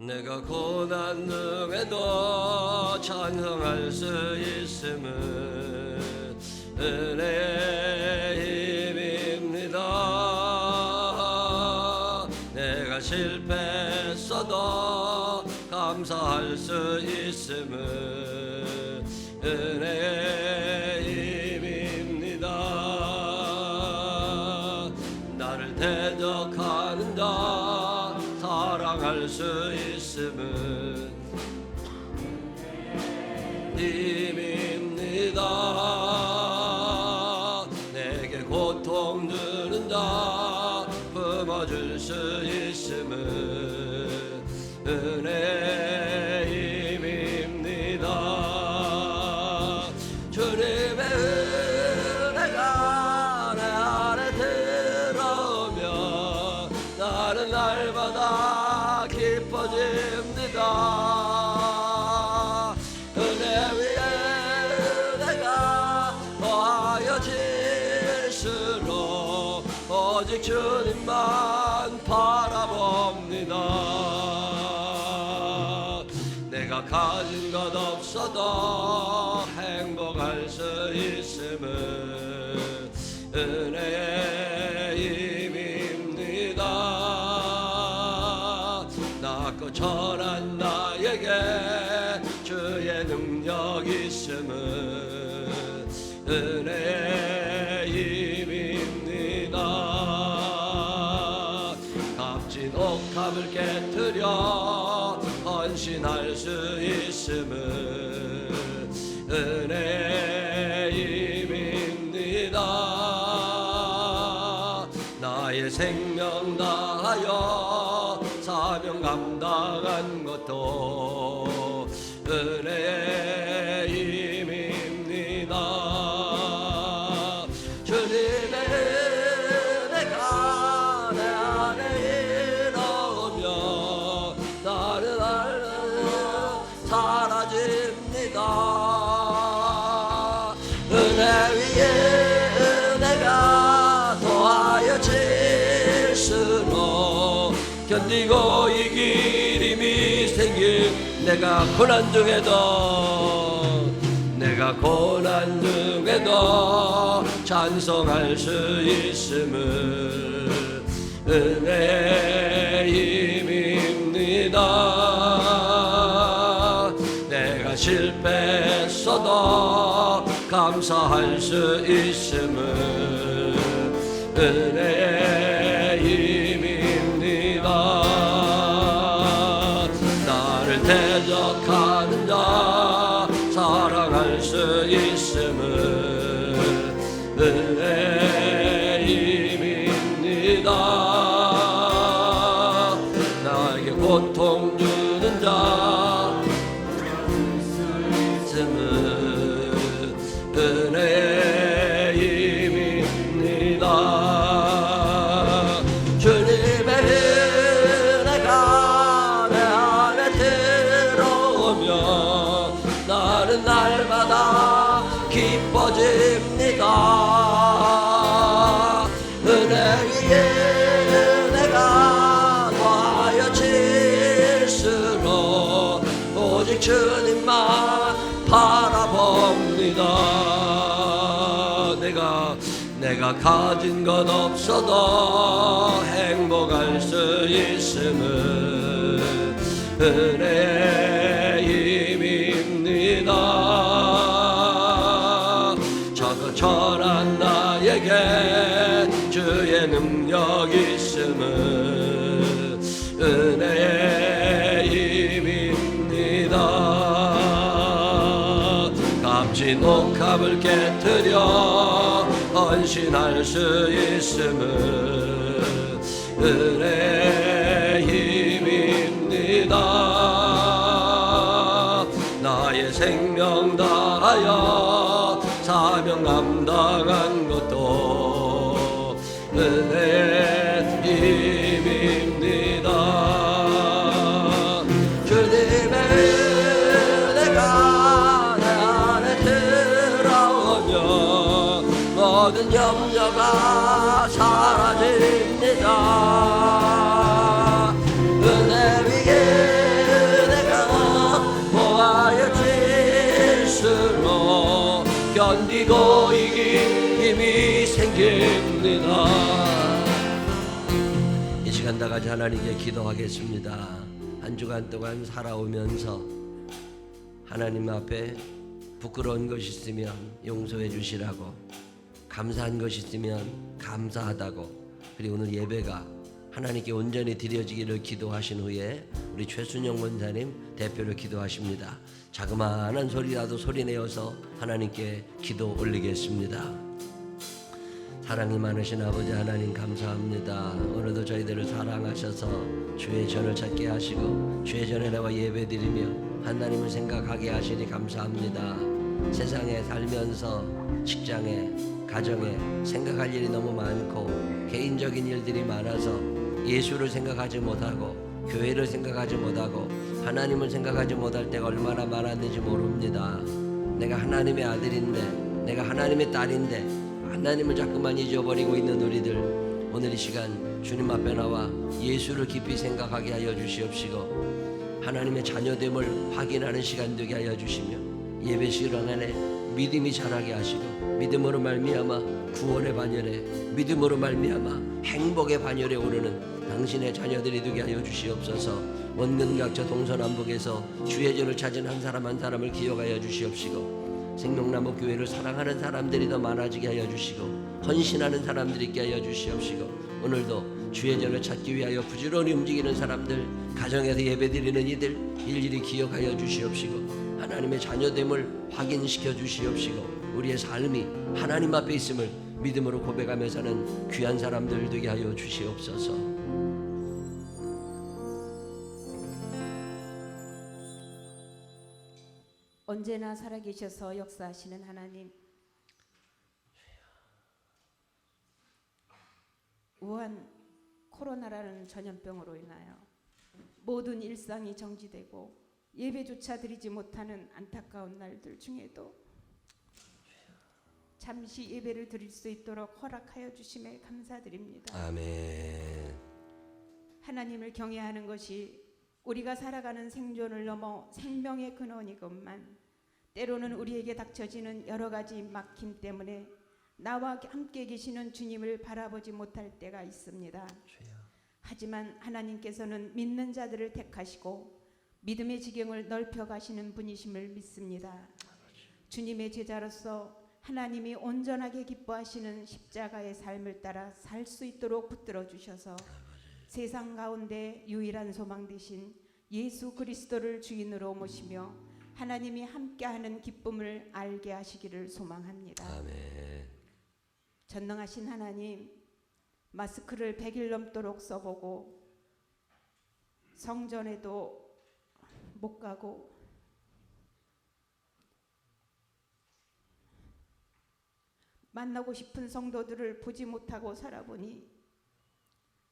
내가 고난 중에도 찬송할 수 있음은 은혜의 힘입니다. 내가 실패했어도 감사할 수 있음은 은혜의 힘입니다. 나를 대적하는 자 사랑할 수 있음은 힘입니다. 내게 고통 주는 자 품어줄 수 있음은 은혜의 힘입니다. 주님의 은혜가 내 안에 들어오면 나는 날마다 기뻐집니다. 은혜 위에 은혜가 더하여 질수록 오직 주님만 바라봅니다. 내가 가진 것 없어도 행복할 수 있음은 은혜의 힘입니다. 낮고 천한 나에게 주의 능력 있음은 은혜의 힘입니다. 값진 옥합을 깨뜨려 헌신할 수 있음은 은혜의 힘입니다. 나의 생명 다하여 사명 감당한 것도 은혜의 힘입니다. 주님의 은혜가 내 안에 일어오면 나는 사라집니다. 은혜 위에 은혜가 더하여 질수록 견디고 이길 힘이 생길. 내가 고난 중에도 찬송할 수 있음은 은혜의 힘입니다. 내가 실패했어도 감사할 수 있음은 은혜의 힘입니다. 나를 대적하는 자 사랑할 수 있음은 은혜의 힘입니다. 나에게 고통 주는 자 있음은 은혜의 힘입니다. 주님의 은혜가 내 안에 들어오면 나는 날마다 기뻐집니다. 은혜 위에 은혜가 더하여 질수록 오직 주님만 바라봅니다. 내가 가진 것 없어도 행복할 수 있음은 은혜의 힘입니다. 저거 천한 나에게 주의 능력 있음은 은혜의 힘입니다. 값진 옥합을 깨뜨려 헌신할 수 있음은 은혜의 힘입니다. 나의 생명 다하여 사명 감당한 것도 은혜의 힘입니다. 주님의 은혜가 내 안에 들어오면 모든 염려가 사라집니다. 은혜 위에 드립니다. 이 시간 다 같이 하나님께 기도하겠습니다. 한 주간 동안 살아오면서 하나님 앞에 부끄러운 것이 있으면 용서해 주시라고, 감사한 것이 있으면 감사하다고, 그리고 오늘 예배가 하나님께 온전히 드려지기를 기도하신 후에 우리 최순영 원사님 대표로 기도하십니다. 자그마한 소리라도 소리내어서 하나님께 기도 올리겠습니다. 사랑이 많으신 아버지 하나님 감사합니다. 오늘도 저희들을 사랑하셔서 주의 전을 찾게 하시고 주의 전에 나와 예배드리며 하나님을 생각하게 하시니 감사합니다. 세상에 살면서 직장에 가정에 생각할 일이 너무 많고 개인적인 일들이 많아서 예수를 생각하지 못하고 교회를 생각하지 못하고 하나님을 생각하지 못할 때가 얼마나 많았는지 모릅니다. 내가 하나님의 아들인데, 내가 하나님의 딸인데 하나님을 자꾸만 잊어버리고 있는 우리들, 오늘 이 시간 주님 앞에 나와 예수를 깊이 생각하게 하여 주시옵시고 하나님의 자녀됨을 확인하는 시간 되게 하여 주시며 예배 시간 안에 믿음이 자라게 하시고 믿음으로 말미암아 구원의 반열에, 믿음으로 말미암아 행복의 반열에 오르는 당신의 자녀들이 되게 하여 주시옵소서. 원근각저 동서남북에서 주의 전을 찾은 한 사람 한 사람을 기억하여 주시옵시고 생명나무 교회를 사랑하는 사람들이 더 많아지게 하여 주시고 헌신하는 사람들이 있게 하여 주시옵시고 오늘도 주의 전을 찾기 위하여 부지런히 움직이는 사람들, 가정에서 예배드리는 이들 일일이 기억하여 주시옵시고 하나님의 자녀됨을 확인시켜 주시옵시고 우리의 삶이 하나님 앞에 있음을 믿음으로 고백하며 사는 귀한 사람들 되게 하여 주시옵소서. 언제나 살아계셔서 역사하시는 하나님, 우한 코로나라는 전염병으로 인하여 모든 일상이 정지되고 예배조차 드리지 못하는 안타까운 날들 중에도 잠시 예배를 드릴 수 있도록 허락하여 주심에 감사드립니다. 아멘. 하나님을 경외하는 것이 우리가 살아가는 생존을 넘어 생명의 근원이건만 때로는 우리에게 닥쳐지는 여러 가지 막힘 때문에 나와 함께 계시는 주님을 바라보지 못할 때가 있습니다. 하지만 하나님께서는 믿는 자들을 택하시고 믿음의 지경을 넓혀 가시는 분이심을 믿습니다. 주님의 제자로서 하나님이 온전하게 기뻐하시는 십자가의 삶을 따라 살 수 있도록 붙들어 주셔서 세상 가운데 유일한 소망 되신 예수 그리스도를 주인으로 모시며 하나님이 함께하는 기쁨을 알게 하시기를 소망합니다. 아멘. 전능하신 하나님, 마스크를 100일 넘도록 써보고 성전에도 못 가고 만나고 싶은 성도들을 보지 못하고 살아보니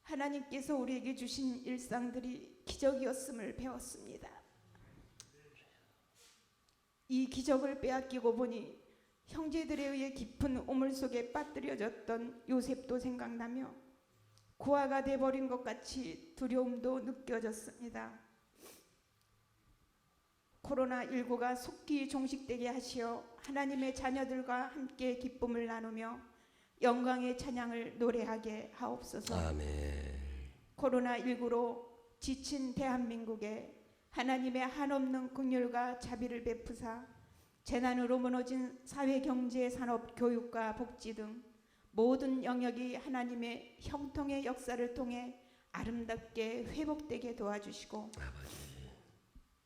하나님께서 우리에게 주신 일상들이 기적이었음을 배웠습니다. 이 기적을 빼앗기고 보니 형제들에 의해 깊은 우물 속에 빠뜨려졌던 요셉도 생각나며 고아가 돼버린 것 같이 두려움도 느껴졌습니다. 코로나19가 속히 종식되게 하시어 하나님의 자녀들과 함께 기쁨을 나누며 영광의 찬양을 노래하게 하옵소서. 아멘. 코로나19로 지친 대한민국에 하나님의 한없는 긍휼과 자비를 베푸사 재난으로 무너진 사회, 경제, 산업, 교육과 복지 등 모든 영역이 하나님의 형통의 역사를 통해 아름답게 회복되게 도와주시고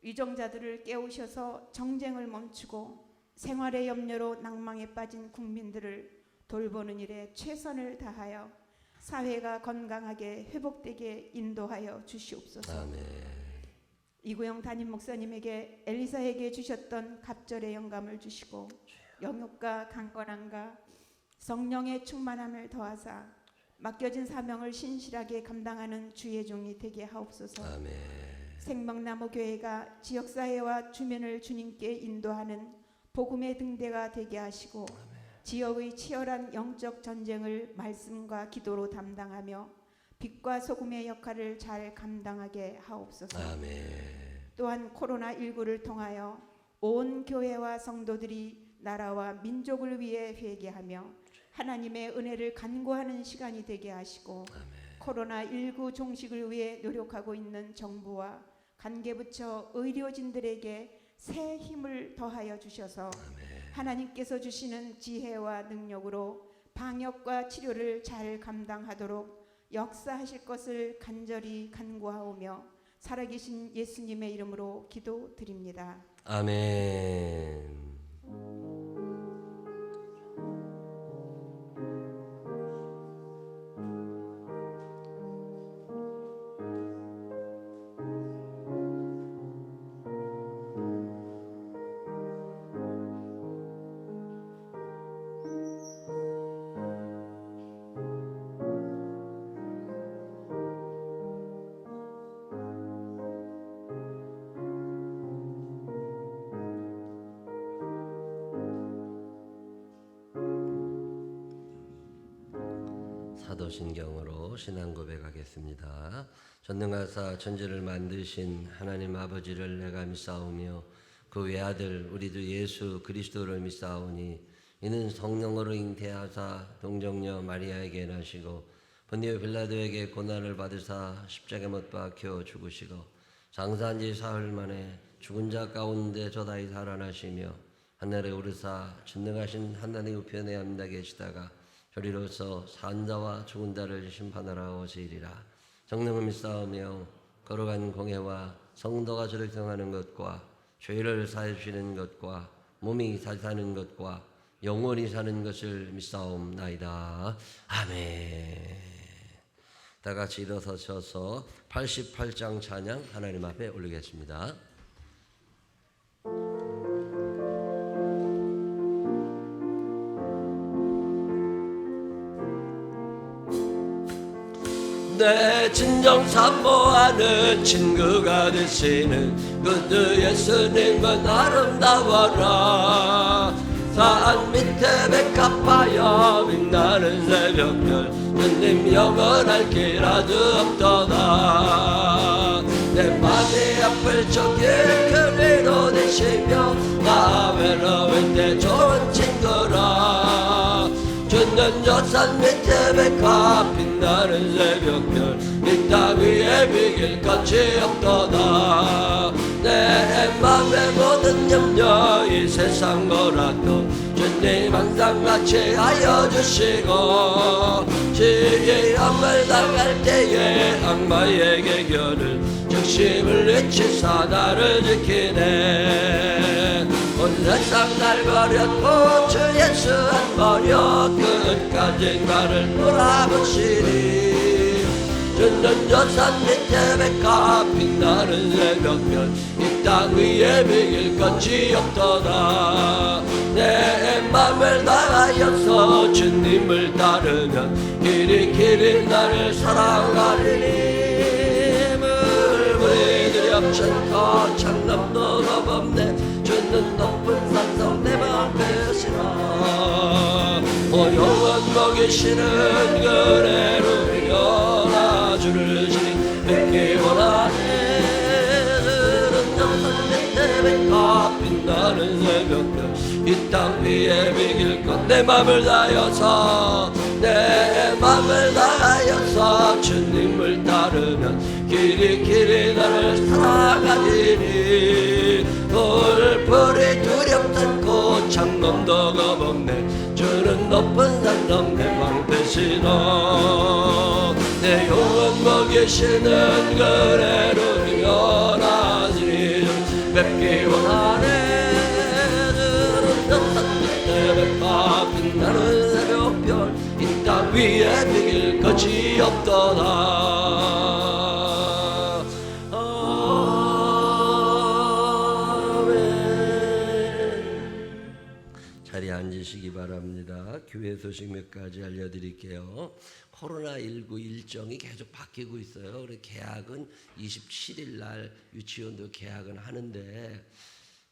위정자들을 깨우셔서 정쟁을 멈추고 생활의 염려로 낭망에 빠진 국민들을 돌보는 일에 최선을 다하여 사회가 건강하게 회복되게 인도하여 주시옵소서. 아멘. 이구영 담임 목사님에게 엘리사에게 주셨던 갑절의 영감을 주시고 영육과 강건함과 성령의 충만함을 더하사 맡겨진 사명을 신실하게 감당하는 주의 종이 되게 하옵소서. 아멘. 생명나무 교회가 지역사회와 주민을 주님께 인도하는 복음의 등대가 되게 하시고 지역의 치열한 영적 전쟁을 말씀과 기도로 담당하며 빛과 소금의 역할을 잘 감당하게 하옵소서. 아멘. 또한 코로나19를 통하여 온 교회와 성도들이 나라와 민족을 위해 회개하며 하나님의 은혜를 간구하는 시간이 되게 하시고 코로나19 종식을 위해 노력하고 있는 정부와 관계부처 의료진들에게 새 힘을 더하여 주셔서 하나님께서 주시는 지혜와 능력으로 방역과 치료를 잘 감당하도록 역사하실 것을 간절히 간구하오며 살아계신 예수님의 이름으로 기도드립니다. 아멘. 사도신경으로 신앙 고백하겠습니다. 전능하사 천지를 만드신 하나님 아버지를 내가 믿사오며 그 외아들 우리 주 예수 그리스도를 믿사오니 이는 성령으로 잉태하사 동정녀 마리아에게 나시고 본디오 빌라도에게 고난을 받으사 십자가에 못 박혀 죽으시고 장사한 지 사흘 만에 죽은 자 가운데 저다이 살아나시며 하늘에 오르사 전능하신 하나님 우편에 앉아 계시다가 저리로서 산 자와 죽은 자를 심판하러 오시리라. 성령을 믿사오며 거룩한 공회와 성도가 조력성하는 것과 죄를 사해 주시는 것과 몸이 다시 사는 것과 영원히 사는 것을 믿사옵나이다. 아멘. 다 같이 일어서셔서 88장 찬양 하나님 앞에 올리겠습니다. 내 진정 사모하는 친구가 되시는 그들 예수님은 아름다워라. 산 밑에 백합하여 빛나는 새벽별 주님 영원할 길 아주 없도다. 내 맘이 아플 적에 그 위로 되시며 나 외로울 때 좋은 친구라. 주는 저 산 밑에 백합 빛나는 새벽별 이 땅 위에 비길 것이 없도다. 내 맘의 모든 염려 이 세상 거라도 주님 항상 같이 하여 주시고 지혜의 영을 당할 때에 악마에게 결을 적심을 외치사 나를 지키네. 온 세상 날 버렸고 주 예수 안 버려 끝까지 나를 돌아보시니. 주는 저 산 밑에 백합 빛나는 새벽별 이 땅 위에 비길 것이 없도다. 내 맘을 다하여서 주님을 따르면 길이 나를 사랑하리니. 물불이 두렵잖고 창남도가 없네. 주는 높은 산성 내 맘에 시라. 영원 먹이시는 그대로 일어나 주를 지니 뵙기 원하네. 들은 영산 밑에 백합 빛나는 새벽별 이 땅 위에 비길 것 내 맘을 다하여서 주님을 따르면 길이 나를 사랑하리니. 돌불이 두렵잖고 창문도 겁없네. 주는 높은 산성 내 방패시너. 내 영혼 먹이시는 그대로 일어나시니 뵙기 원하네. 백합 빛나는 새벽별 이 땅 위에 비길 것이 없도다. 아멘. 자리에 앉으시기 바랍니다. 교회 소식 몇 가지 알려드릴게요. 코로나19 일정이 계속 바뀌고 있어요. 그래서 개학은 27일 날 유치원도 개학은 하는데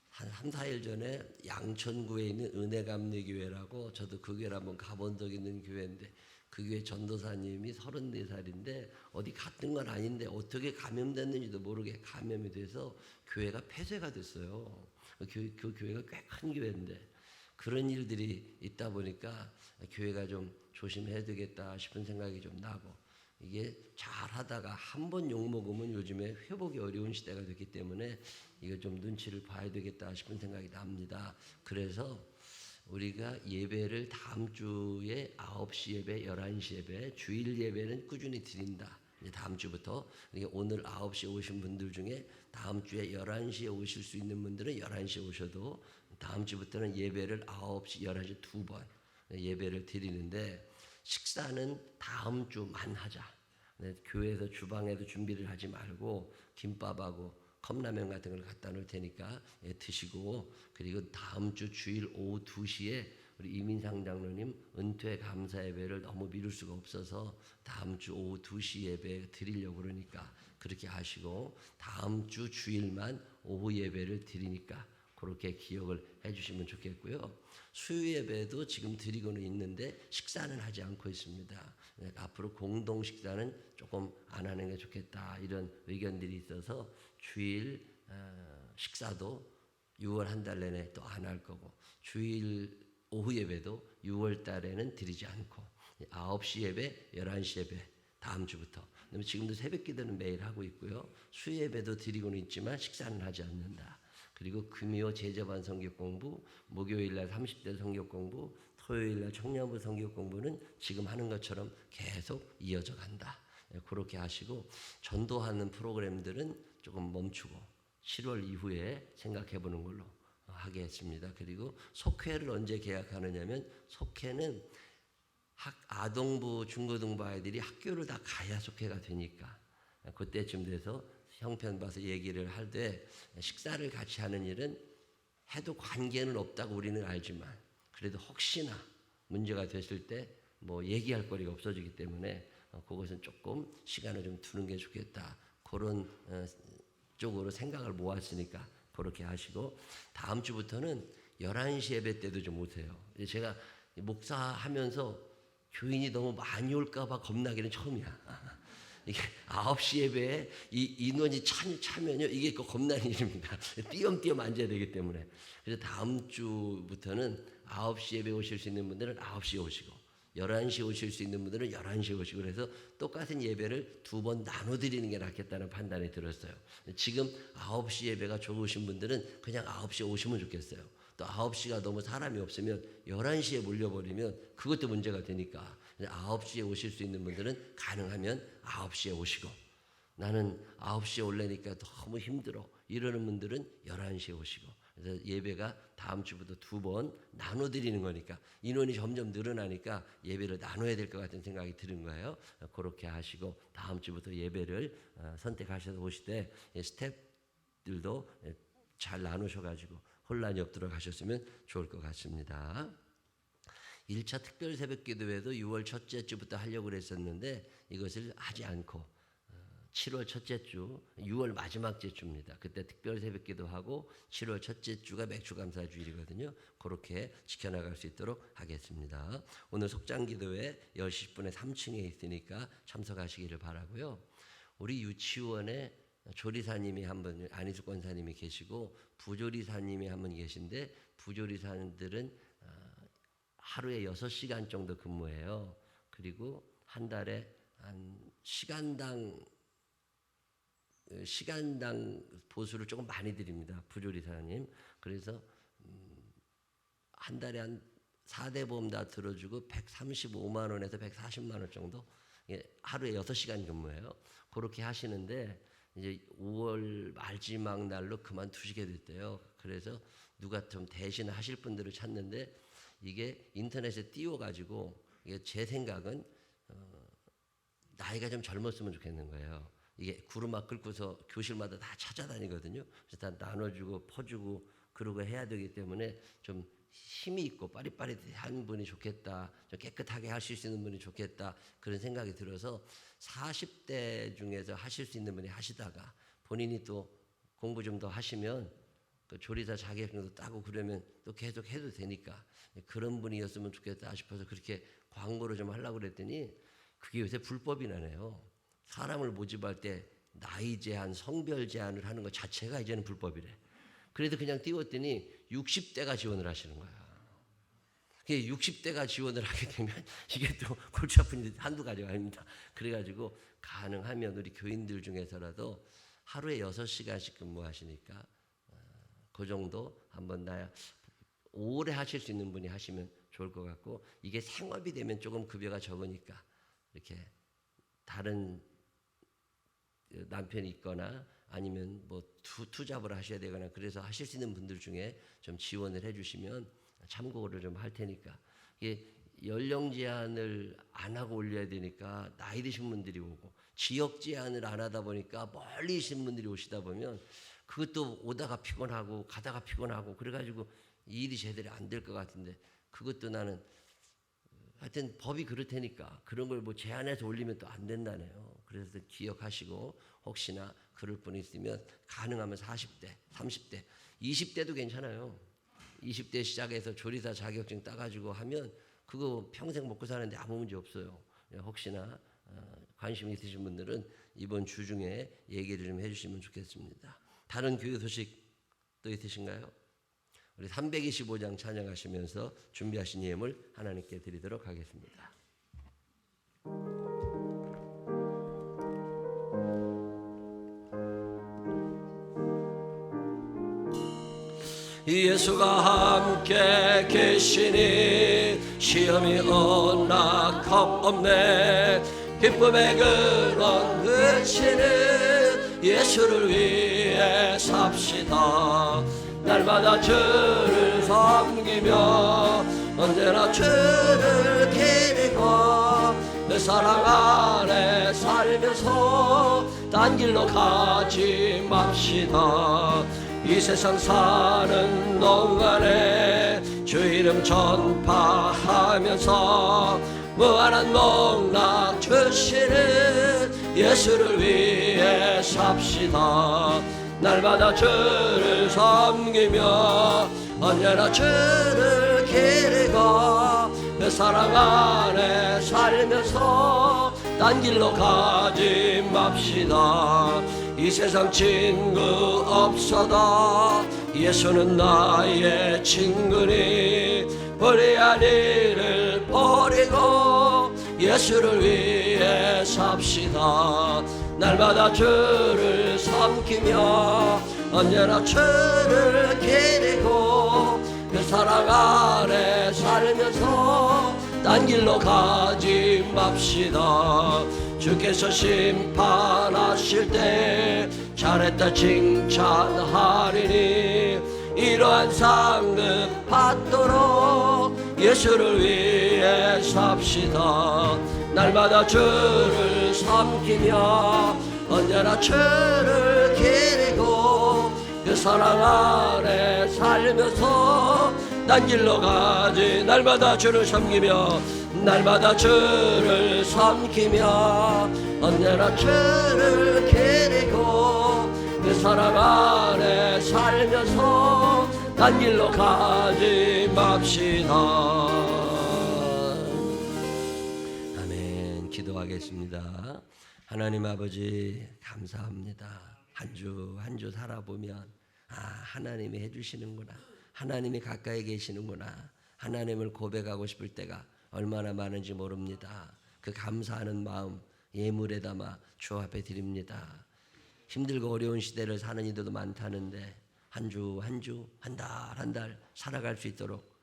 한 3, 4일 전에 양천구에 있는 은혜감리교회라고 저도 그 교회를 한번 가본 적 있는 교회인데 그 교회 전도사님이 34살인데 어디 갔던 건 아닌데 어떻게 감염됐는지도 모르게 감염이 돼서 교회가 폐쇄가 됐어요. 그 교회가 꽤 큰 교회인데 그런 일들이 있다 보니까 교회가 좀 조심해야 되겠다 싶은 생각이 좀 나고, 이게 잘 하다가 한 번 욕먹으면 요즘에 회복이 어려운 시대가 됐기 때문에 이거 좀 눈치를 봐야 되겠다 싶은 생각이 납니다. 그래서 우리가 예배를 다음 주에 9시 예배, 11시 예배, 주일 예배는 꾸준히 드린다. 이제 다음 주부터. 그러니까 오늘 9시에 오신 분들 중에 다음 주에 11시에 오실 수 있는 분들은 11시에 오셔도 다음 주부터는 예배를 9시, 11시 두 번 예배를 드리는데, 식사는 다음 주만 하자. 교회에서 주방에도 준비를 하지 말고 김밥하고 컵라면 같은 걸 갖다 놓을 테니까 드시고, 그리고 다음 주 주일 오후 2시에 우리 이민상 장로님 은퇴 감사 예배를 너무 미룰 수가 없어서 다음 주 오후 2시 예배 드리려고 그러니까 그렇게 하시고, 다음 주 주일만 오후 예배를 드리니까 그렇게 기억을 해주시면 좋겠고요. 수요 예배도 지금 드리고는 있는데 식사는 하지 않고 있습니다. 앞으로 공동 식사는 조금 안 하는 게 좋겠다, 이런 의견들이 있어서 주일 식사도 6월 한 달 내내 또 안 할 거고, 주일 오후 예배도 6월 달에는 드리지 않고 9시 예배, 11시 예배 다음 주부터. 그다음에 지금도 새벽 기도는 매일 하고 있고요. 수요 예배도 드리고는 있지만 식사는 하지 않는다. 그리고 금요 제자반 성경 공부, 목요일 날 30대 성경 공부, 토요일 날 청년부 성경 공부는 지금 하는 것처럼 계속 이어져 간다. 그렇게 하시고, 전도하는 프로그램들은 조금 멈추고 7월 이후에 생각해 보는 걸로 하겠습니다. 그리고 속회를 언제 계약하느냐면, 속회는 아동부, 중고등부 아이들이 학교를 다 가야 속회가 되니까 그때쯤 돼서 형편 봐서 얘기를 할 때, 식사를 같이 하는 일은 해도 관계는 없다고 우리는 알지만 그래도 혹시나 문제가 됐을 때 뭐 얘기할 거리가 없어지기 때문에 그것은 조금 시간을 좀 두는 게 좋겠다. 그런 쪽으로 생각을 모았으니까 그렇게 하시고, 다음 주부터는 11시 예배 때도 좀 오세요. 제가 목사하면서 교인이 너무 많이 올까 봐 겁나기는 처음이야. 이게 9시 예배에 이 인원이 차면요, 이게 겁나는 일입니다. 띄엄띄엄 앉아야 되기 때문에. 그래서 다음 주부터는 9시 예배 오실 수 있는 분들은 9시에 오시고, 11시에 오실 수 있는 분들은 11시에 오시고, 그래서 똑같은 예배를 두 번 나눠 드리는 게 낫겠다는 판단이 들었어요. 지금 9시 예배가 좋으신 분들은 그냥 9시에 오시면 좋겠어요. 또 9시가 너무 사람이 없으면 11시에 몰려버리면 그것도 문제가 되니까 9시에 오실 수 있는 분들은 가능하면 9시에 오시고, 나는 9시에 올래니까 너무 힘들어 이러는 분들은 11시에 오시고, 그래서 예배가 다음 주부터 두 번 나눠 드리는 거니까 인원이 점점 늘어나니까 예배를 나눠야 될 것 같은 생각이 드는 거예요. 그렇게 하시고 다음 주부터 예배를 선택하셔서 오실 때 스태프들도 잘 나누셔가지고 혼란이 없도록 하셨으면 좋을 것 같습니다. 1차 특별 새벽 기도회도 6월 첫째 주부터 하려고 그랬었는데 이것을 하지 않고 7월 첫째 주, 6월 마지막 주입니다. 그때 특별 새벽 기도하고 7월 첫째 주가 맥주 감사 주일이거든요. 그렇게 지켜나갈 수 있도록 하겠습니다. 오늘 속장 기도회 10시 10분에 3층에 있으니까 참석하시기를 바라고요. 우리 유치원에 조리사님이 한 분, 안희숙 권사님이 계시고 부조리사님이 한 분 계신데, 부조리사님들은 하루에 6시간 정도 근무해요. 그리고 한 달에 한 시간당 보수를 조금 많이 드립니다. 부조리사님. 그래서 한 달에 한 4대 보험 다 들어주고 135만 원에서 140만 원 정도, 하루에 6시간 근무해요. 그렇게 하시는데 이제 5월 마지막 날로 그만두시게 됐대요. 그래서 누가 좀 대신 하실 분들을 찾는데, 이게 인터넷에 띄워가지고, 이게 제 생각은 나이가 좀 젊었으면 좋겠는 거예요. 이게 구르막 긁고서 교실마다 다 찾아다니거든요. 그래서 다 나눠주고 퍼주고 그러고 해야 되기 때문에 좀 힘이 있고 빠릿빠릿한 분이 좋겠다, 좀 깨끗하게 하실 수 있는 분이 좋겠다, 그런 생각이 들어서 40대 중에서 하실 수 있는 분이 하시다가 본인이 또 공부 좀 더 하시면 그 조리사 자격증도 따고 그러면 또 계속 해도 되니까 그런 분이었으면 좋겠다 싶어서 그렇게 광고를 좀 하려고 그랬더니 그게 요새 불법이 나네요. 사람을 모집할 때 나이 제한, 성별 제한을 하는 것 자체가 이제는 불법이래. 그래도 그냥 띄웠더니 60대가 지원을 하시는 거야. 그게 60대가 지원을 하게 되면 이게 또 골치 아픈 일 한두 가지가 아닙니다. 그래가지고 가능하면 우리 교인들 중에서라도 하루에 6시간씩 근무하시니까 그 정도 한번 오래 하실 수 있는 분이 하시면 좋을 것 같고, 이게 생업이 되면 조금 급여가 적으니까 이렇게 다른 남편이 있거나 아니면 뭐 투잡을 하셔야 되거나 그래서 하실 수 있는 분들 중에 좀 지원을 해주시면 참고를 좀 할 테니까. 이게 연령 제한을 안 하고 올려야 되니까 나이 드신 분들이 오고, 지역 제한을 안 하다 보니까 멀리 계신 분들이 오시다 보면 그것도 오다가 피곤하고 가다가 피곤하고 그래가지고 이 일이 제대로 안 될 것 같은데, 그것도 나는 하여튼 법이 그렇다니까 그런 걸 뭐 제한해서 올리면 또 안 된다네요. 그래서 기억하시고 혹시나 그럴 분 있으면 가능하면 40대, 30대, 20대도 괜찮아요. 20대 시작해서 조리사 자격증 따가지고 하면 그거 평생 먹고 사는데 아무 문제 없어요. 혹시나 관심 있으신 분들은 이번 주 중에 얘기를 좀 해주시면 좋겠습니다. 다른 교육 소식 또 있으신가요? 우리 325장 찬양하시면서 준비하신 예물 하나님께 드리도록 하겠습니다. 예수가 함께 계시니 시험이 없네. 기쁨의 근원 그치는 예수를 위해 삽시다. 날마다 주를 섬기며 언제나 주를 기리고 내 사랑 안에 살면서 딴 길로 가지 맙시다. 이 세상 사는 동안에 주 이름 전파하면서 무한한 복락 주시는 예수를 위해 삽시다. 날마다 주를 섬기며 언제나 주를 기리고 그 사랑 안에 살면서 딴 길로 가지 맙시다. 이 세상 친구 없어도 예수는 나의 친구니 불의한 일을 버리고 예수를 위해 삽시다. 날마다 주를 섬기며 언제나 주를 기리고 그 사랑 아래 살면서 딴 길로 가지 맙시다. 주께서 심판하실 때 잘했다 칭찬하리니 이러한 상급 받도록 예수를 위해 삽시다. 날마다 주를 섬기며 언제나 주를 기리고 그 사랑 아래 살면서 딴 길로 가지. 날마다 주를 섬기며 날마다 주를 섬기며 언제나 주를 기리고 그 사랑 아래 살면서 딴 길로 가지 맙시다. 아멘. 기도하겠습니다. 하나님 아버지 감사합니다. 한 주 한 주 살아보면 하나님이 해주시는구나, 하나님이 가까이 계시는구나, 하나님을 고백하고 싶을 때가 얼마나 많은지 모릅니다. 그 감사하는 마음 예물에 담아 주 앞에 드립니다. 힘들고 어려운 시대를 사는 이들도 많다는데 한 주 한 주 한 달 한 달 살아갈 수 있도록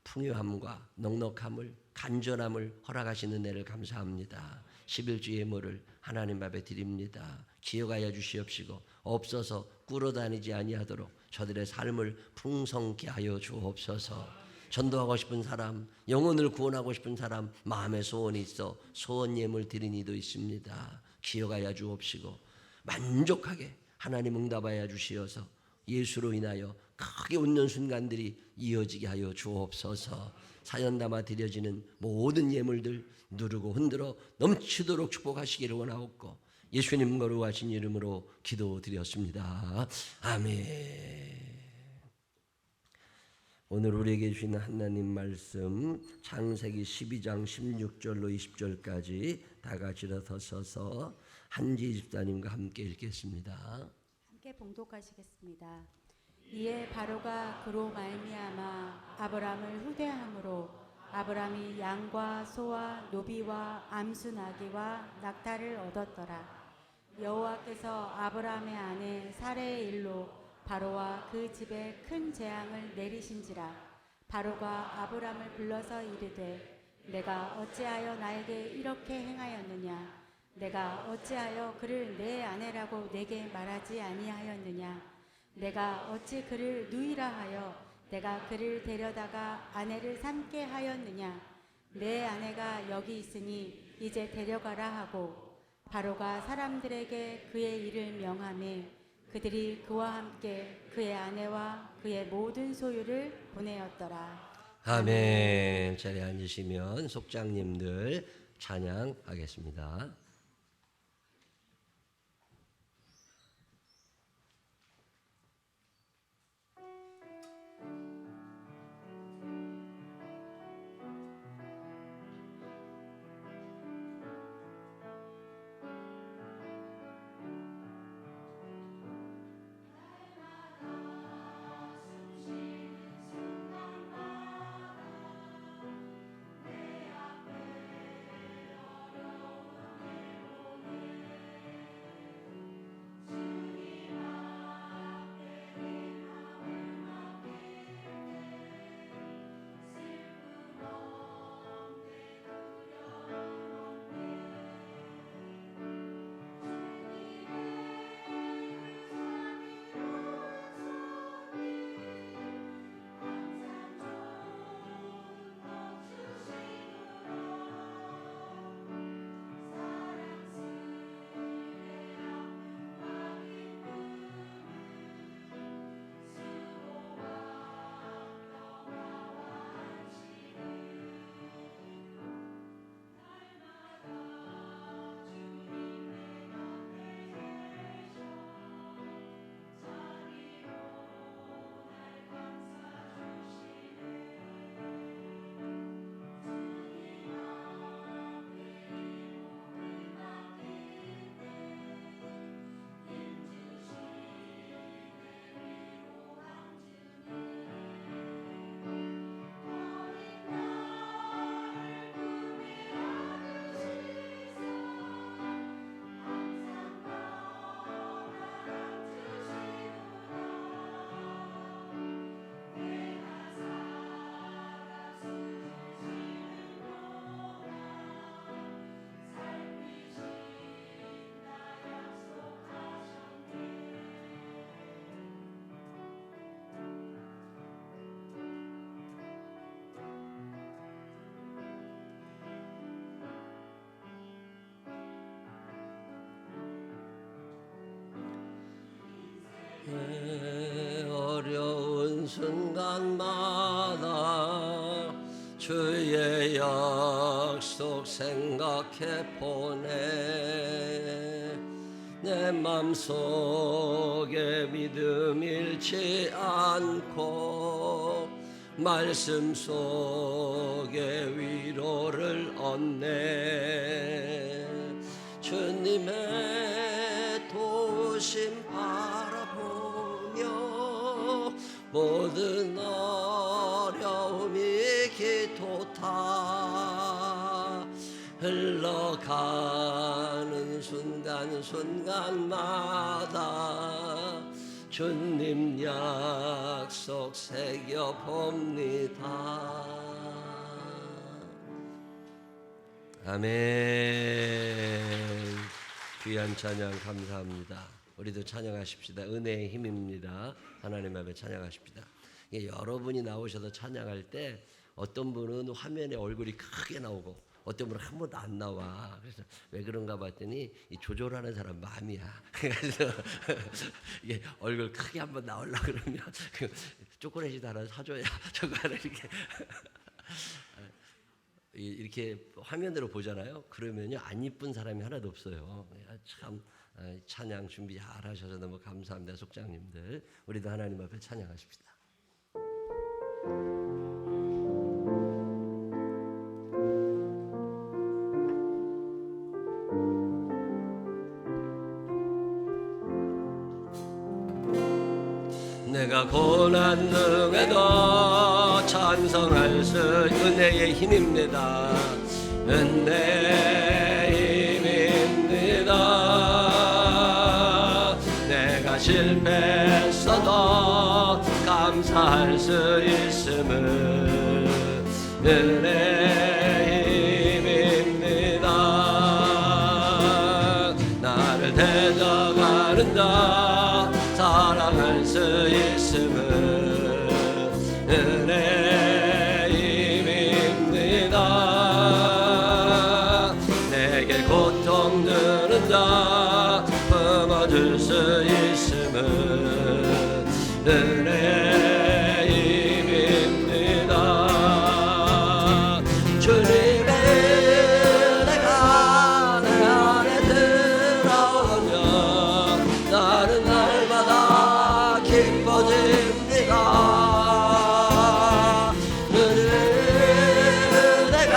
풍요함과 넉넉함을 간절함을 허락하시는 애를 감사합니다. 11주 예물을 하나님 앞에 드립니다. 기억하여 주시옵시고 없어서 꿇어다니지 아니하도록 저들의 삶을 풍성케 하여 주옵소서. 전도하고 싶은 사람, 영혼을 구원하고 싶은 사람, 마음의 소원이 있어 소원 예물 드린 이도 있습니다. 기억하여 주옵시고 만족하게 하나님 응답하여 주시어서 예수로 인하여 크게 웃는 순간들이 이어지게 하여 주옵소서. 사연 담아 드려지는 모든 예물들 누르고 흔들어 넘치도록 축복하시기를 원하옵고 예수님 거룩하신 이름으로 기도드렸습니다. 아멘. 오늘 우리에게 주신 하나님 말씀 창세기 12장 16절로 20절까지 다 같이 일어서서 한지 집사님과 함께 읽겠습니다. 함께 봉독하시겠습니다. 이에 바로가 그로 말미암아 아브람을 후대함으로 아브람이 양과 소와 노비와 암수 나귀와 낙타를 얻었더라. 여호와께서 아브람의 아내 사레의 일로 바로와 그 집에 큰 재앙을 내리신지라. 바로가 아브람을 불러서 이르되 내가 어찌하여 나에게 이렇게 행하였느냐? 내가 어찌하여 그를 내 아내라고 내게 말하지 아니하였느냐? 내가 어찌 그를 누이라 하여 내가 그를 데려다가 아내를 삼게 하였느냐? 내 아내가 여기 있으니 이제 데려가라 하고 바로가 사람들에게 그의 일을 명하매 그들이 그와 함께 그의 아내와 그의 모든 소유를 보내었더라. 아멘. 자리에 앉으시면 속장님들 찬양하겠습니다. 어려운 순간마다 주의 약속 생각해 보내. 내 맘속에 믿음 잃지 않고 말씀 속에 위로를 얻네. 주님의 도우심 바라보며 모든 어려움이 기도다 흘러가는 순간순간마다 주님 약속 새겨봅니다. 아멘. 귀한 찬양 감사합니다. 우리도 찬양하십시다. 은혜의 힘입니다. 하나님 앞에 찬양하십시다. 여러분이 나오셔서 찬양할 때 어떤 분은 화면에 얼굴이 크게 나오고 어떤 분은 한 번도 안 나와. 그래서 왜 그런가 봤더니 이 조절하는 사람 마음이야. 그래서 이게 얼굴 크게 한번 나오려고 그러면 초콜릿이 하나 사줘야 저거 하나 이렇게 화면으로 보잖아요. 그러면요 안 이쁜 사람이 하나도 없어요. 참 찬양 준비 잘 하셔서 너무 감사합니다. 속장님들 우리도 하나님 앞에 찬양하십시다. 내가 고난 중에도 잘 완성할 수 은혜의 힘입니다. 은혜의 힘입니다. 내가 실패했어도 감사할 수 있음을 은혜의 힘입니다. 나를 대적하는 자 사랑할 수 있음을 은혜의 힘입니다. 내게 고통 주는 자 품어줄 수 있음을 은혜의 힘입니다. 주님의 은혜가 내 안에 들어오면 나는 날마다 기뻐집니다. 은혜가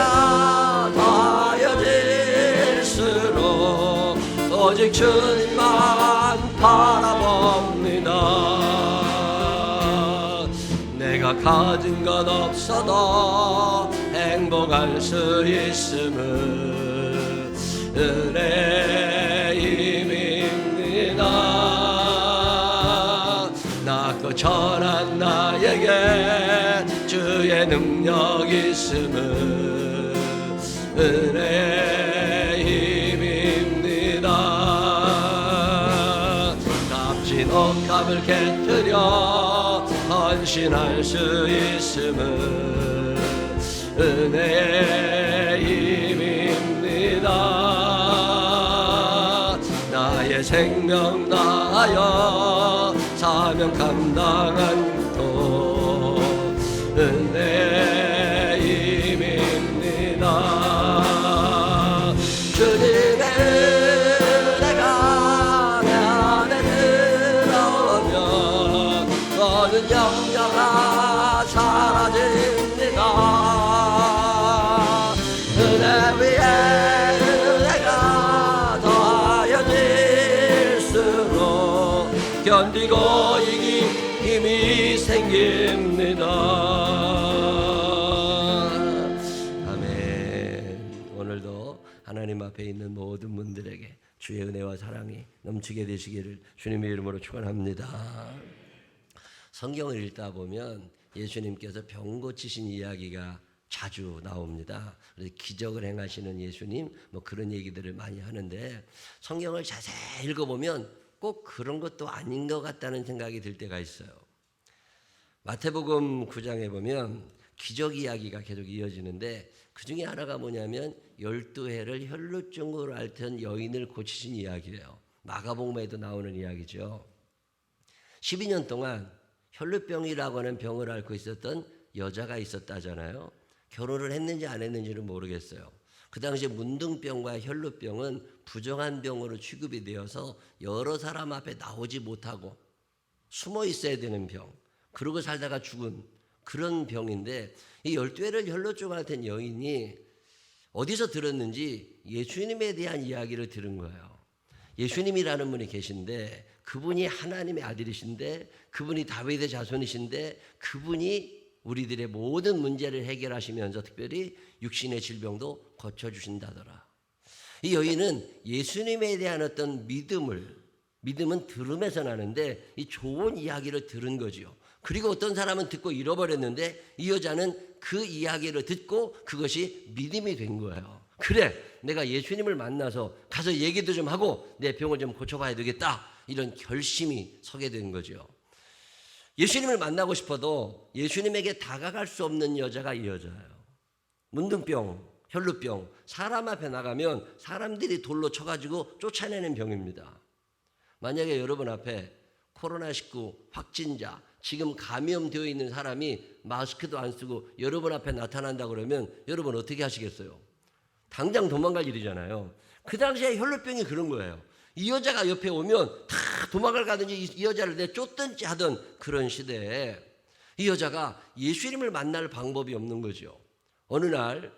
더하여질수록 오직 주님만 바라봅니다. 내가 가진 건 없어도 행복할 수 있음을 은혜의 힘입니다. 낮고 천한 나에게 주의 능력 있음을 은혜의 힘입니다. 값진 옷값을 깨뜨려 헌신할 수 있음을 은혜의 힘입니다. 나의 생명 다하여 사명 감당한 또 은혜의 힘입니다. 주님의 은혜가 내 안에 들어오면 모든 염려가 사라집니다. 은혜 위에 은혜가 더하여질수록 견디고 이기 힘이 생깁니다. 아멘. 오늘도 하나님 앞에 있는 모든 분들에게 주의 은혜와 사랑이 넘치게 되시기를 주님의 이름으로 축원합니다. 성경을 읽다 보면 예수님께서 병 고치신 이야기가 자주 나옵니다. 그래서 기적을 행하시는 예수님 뭐 그런 얘기들을 많이 하는데 성경을 자세히 읽어보면 꼭 그런 것도 아닌 것 같다는 생각이 들 때가 있어요. 마태복음 9장에 보면 기적 이야기가 계속 이어지는데 그 중에 하나가 뭐냐면 12해를 혈루증으로 앓던 여인을 고치신 이야기예요. 마가복음에도 나오는 이야기죠. 12년 동안 혈루병이라고 하는 병을 앓고 있었던 여자가 있었다잖아요. 결혼을 했는지 안 했는지는 모르겠어요. 그 당시에 문둥병과 혈루병은 부정한 병으로 취급이 되어서 여러 사람 앞에 나오지 못하고 숨어 있어야 되는 병, 그러고 살다가 죽은 그런 병인데 이 12해를 혈루증 앓던 여인이 어디서 들었는지 예수님에 대한 이야기를 들은 거예요. 예수님이라는 분이 계신데 그분이 하나님의 아들이신데 그분이 다윗의 자손이신데 그분이 우리들의 모든 문제를 해결하시면서 특별히 육신의 질병도 고쳐주신다더라. 이 여인은 예수님에 대한 어떤 믿음은 들음에서 나는데 이 좋은 이야기를 들은 거죠. 그리고 어떤 사람은 듣고 잃어버렸는데 이 여자는 그 이야기를 듣고 그것이 믿음이 된 거예요. 그래, 내가 예수님을 만나서 가서 얘기도 좀 하고 내 병을 좀 고쳐봐야 되겠다. 이런 결심이 서게 된 거죠. 예수님을 만나고 싶어도 예수님에게 다가갈 수 없는 여자가 이 여자예요. 문둥병, 혈루병, 사람 앞에 나가면 사람들이 돌로 쳐가지고 쫓아내는 병입니다. 만약에 여러분 앞에 코로나19 확진자, 지금 감염되어 있는 사람이 마스크도 안 쓰고 여러분 앞에 나타난다 그러면 여러분 어떻게 하시겠어요? 당장 도망갈 일이잖아요. 그 당시에 혈루병이 그런 거예요. 이 여자가 옆에 오면 다 도망을 가든지 이 여자를 내쫓든지 하던 그런 시대에 이 여자가 예수님을 만날 방법이 없는 거죠. 어느 날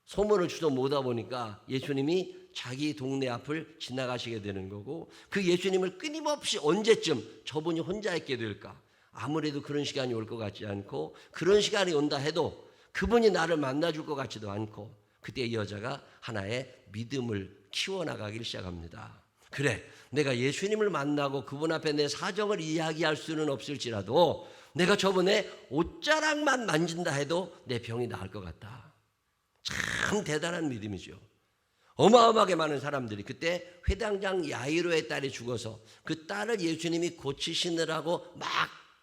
소문을 주도 못하다 보니까 예수님이 자기 동네 앞을 지나가시게 되는 거고 그 예수님을 끊임없이 언제쯤 저분이 혼자 있게 될까? 아무래도 그런 시간이 올 것 같지 않고, 그런 시간이 온다 해도 그분이 나를 만나줄 것 같지도 않고, 그때 이 여자가 하나의 믿음을 키워나가기 시작합니다. 그래, 내가 예수님을 만나고 그분 앞에 내 사정을 이야기할 수는 없을지라도 내가 저번에 옷자락만 만진다 해도 내 병이 나을 것 같다. 참 대단한 믿음이죠. 어마어마하게 많은 사람들이, 그때 회당장 야이로의 딸이 죽어서 그 딸을 예수님이 고치시느라고 막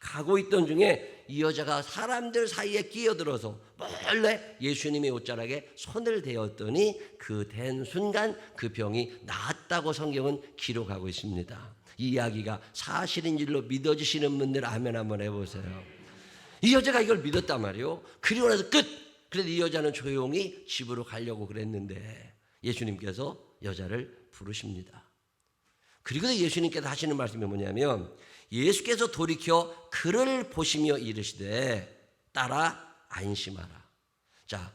가고 있던 중에 이 여자가 사람들 사이에 끼어들어서 몰래 예수님의 옷자락에 손을 대었더니 그 댄 순간 그 병이 나았다고 성경은 기록하고 있습니다. 이 이야기가 사실인 줄로 믿어지시는 분들 아멘 한번 해보세요. 이 여자가 이걸 믿었단 말이에요. 그리고 나서 끝. 그래도 이 여자는 조용히 집으로 가려고 그랬는데 예수님께서 여자를 부르십니다. 그리고 예수님께서 하시는 말씀이 뭐냐면, 예수께서 돌이켜 그를 보시며 이르시되 따라 안심하라. 자,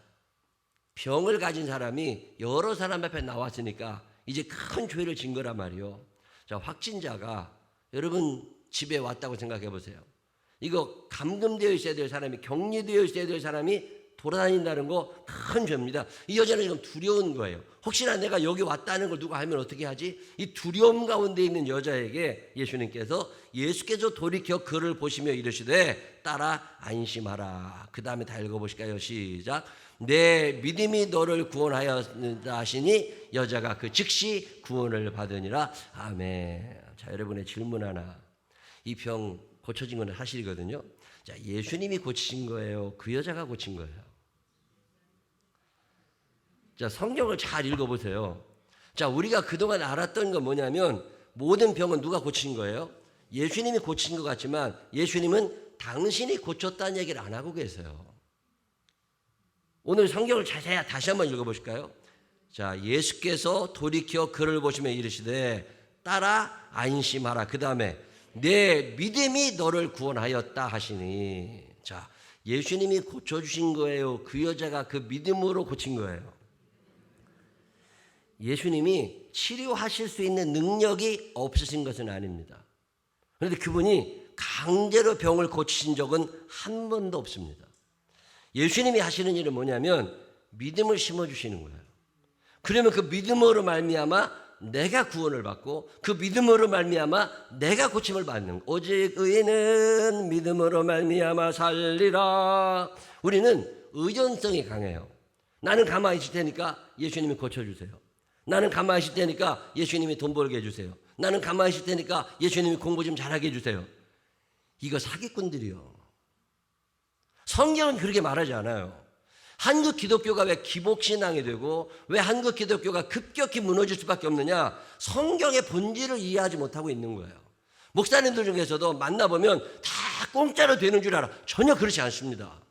병을 가진 사람이 여러 사람 앞에 나왔으니까 이제 큰 죄를 진 거란 말이에요. 자, 확진자가 여러분 집에 왔다고 생각해 보세요. 이거 감금되어 있어야 될 사람이, 격리되어 있어야 될 사람이 돌아다닌다는 거 큰 죄입니다. 이 여자는 지금 두려운 거예요. 혹시나 내가 여기 왔다는 걸 누가 알면 어떻게 하지? 이 두려움 가운데 있는 여자에게 예수께서 돌이켜 그를 보시며 이르시되 따라 안심하라. 그 다음에 다 읽어보실까요? 시작. 내 믿음이 너를 구원하였다 하시니 여자가 그 즉시 구원을 받으니라. 아멘. 자, 여러분의 질문 하나. 이 병 고쳐진 건 사실이거든요. 자, 예수님이 고치신 거예요? 그 여자가 고친 거예요? 자, 성경을 잘 읽어보세요. 자, 우리가 그동안 알았던 건 뭐냐면 모든 병은 누가 고친 거예요? 예수님이 고친 것 같지만 예수님은 당신이 고쳤다는 얘기를 안 하고 계세요. 오늘 성경을 자세히 다시 한번 읽어보실까요? 자, 예수께서 돌이켜 그를 보시며 이르시되 따라 안심하라. 그 다음에 내 믿음이 너를 구원하였다 하시니. 자, 예수님이 고쳐주신 거예요? 그 여자가 그 믿음으로 고친 거예요? 예수님이 치료하실 수 있는 능력이 없으신 것은 아닙니다. 그런데 그분이 강제로 병을 고치신 적은 한 번도 없습니다. 예수님이 하시는 일은 뭐냐면 믿음을 심어주시는 거예요. 그러면 그 믿음으로 말미암아 내가 구원을 받고 그 믿음으로 말미암아 내가 고침을 받는, 오직 의인은 믿음으로 말미암아 살리라. 우리는 의존성이 강해요. 나는 가만히 있을 테니까 예수님이 고쳐주세요. 나는 가만히 있을 테니까 예수님이 돈 벌게 해주세요. 나는 가만히 있을 테니까 예수님이 공부 좀 잘하게 해주세요. 이거 사기꾼들이요. 성경은 그렇게 말하지 않아요. 한국 기독교가 왜 기복신앙이 되고 왜 한국 기독교가 급격히 무너질 수밖에 없느냐? 성경의 본질을 이해하지 못하고 있는 거예요. 목사님들 중에서도 만나보면 다 공짜로 되는 줄 알아. 전혀 그렇지 않습니다.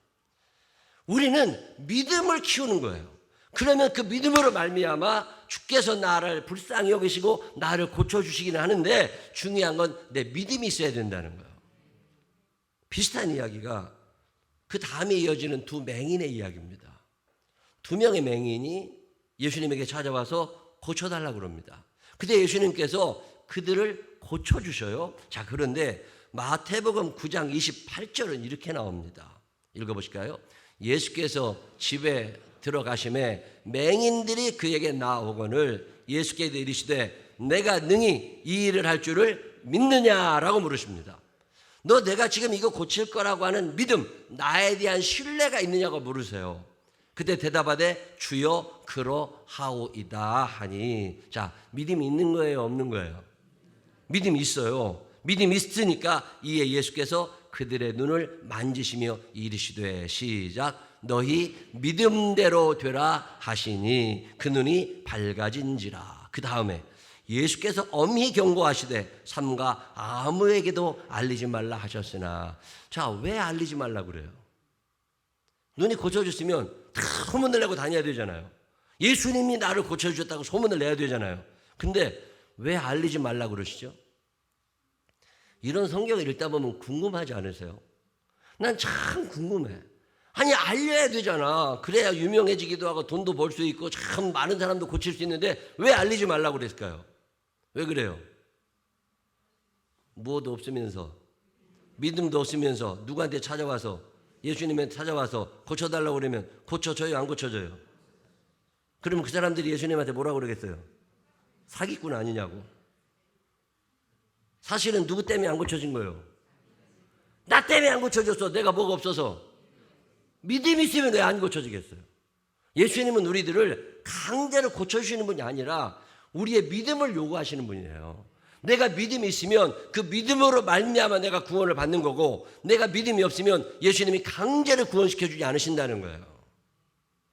우리는 믿음을 키우는 거예요. 그러면 그 믿음으로 말미암아 주께서 나를 불쌍히 여기시고 나를 고쳐주시기는 하는데 중요한 건 내 믿음이 있어야 된다는 거예요. 비슷한 이야기가 그 다음에 이어지는 두 맹인의 이야기입니다. 두 명의 맹인이 예수님에게 찾아와서 고쳐달라고 그럽니다. 그때 예수님께서 그들을 고쳐주셔요. 자, 그런데 마태복음 9장 28절은 이렇게 나옵니다. 읽어보실까요? 예수께서 집에 들어가심에 맹인들이 그에게 나오거늘 예수께서 이르시되 내가 능히 이 일을 할 줄을 믿느냐라고 물으십니다. 너 내가 지금 이거 고칠 거라고 하는 믿음, 나에 대한 신뢰가 있느냐고 물으세요. 그때 대답하되 주여 그러하오이다 하니. 자, 믿음이 있는 거예요, 없는 거예요? 믿음이 있어요. 믿음이 있으니까 이에 예수께서 그들의 눈을 만지시며 이르시되 시작. 너희 믿음대로 되라 하시니 그 눈이 밝아진지라. 그 다음에 예수께서 엄히 경고하시되 삼가 아무에게도 알리지 말라 하셨으나. 자, 왜 알리지 말라 그래요? 눈이 고쳐졌으면 다 소문을 내고 다녀야 되잖아요. 예수님이 나를 고쳐주셨다고 소문을 내야 되잖아요. 근데 왜 알리지 말라 그러시죠? 이런 성경을 읽다 보면 궁금하지 않으세요? 난 참 궁금해. 아니, 알려야 되잖아. 그래야 유명해지기도 하고 돈도 벌 수 있고 참 많은 사람도 고칠 수 있는데 왜 알리지 말라고 그랬을까요? 왜 그래요? 무엇도 없으면서 믿음도 없으면서 누구한테 찾아와서 예수님한테 찾아와서 고쳐달라고 그러면 고쳐져요, 안 고쳐져요? 그러면 그 사람들이 예수님한테 뭐라고 그러겠어요? 사기꾼 아니냐고. 사실은 누구 때문에 안 고쳐진 거예요? 나 때문에 안 고쳐졌어. 내가 뭐가 없어서. 믿음이 있으면 왜 안 고쳐지겠어요? 예수님은 우리들을 강제로 고쳐주시는 분이 아니라 우리의 믿음을 요구하시는 분이에요. 내가 믿음이 있으면 그 믿음으로 말미암아 내가 구원을 받는 거고, 내가 믿음이 없으면 예수님이 강제로 구원시켜주지 않으신다는 거예요.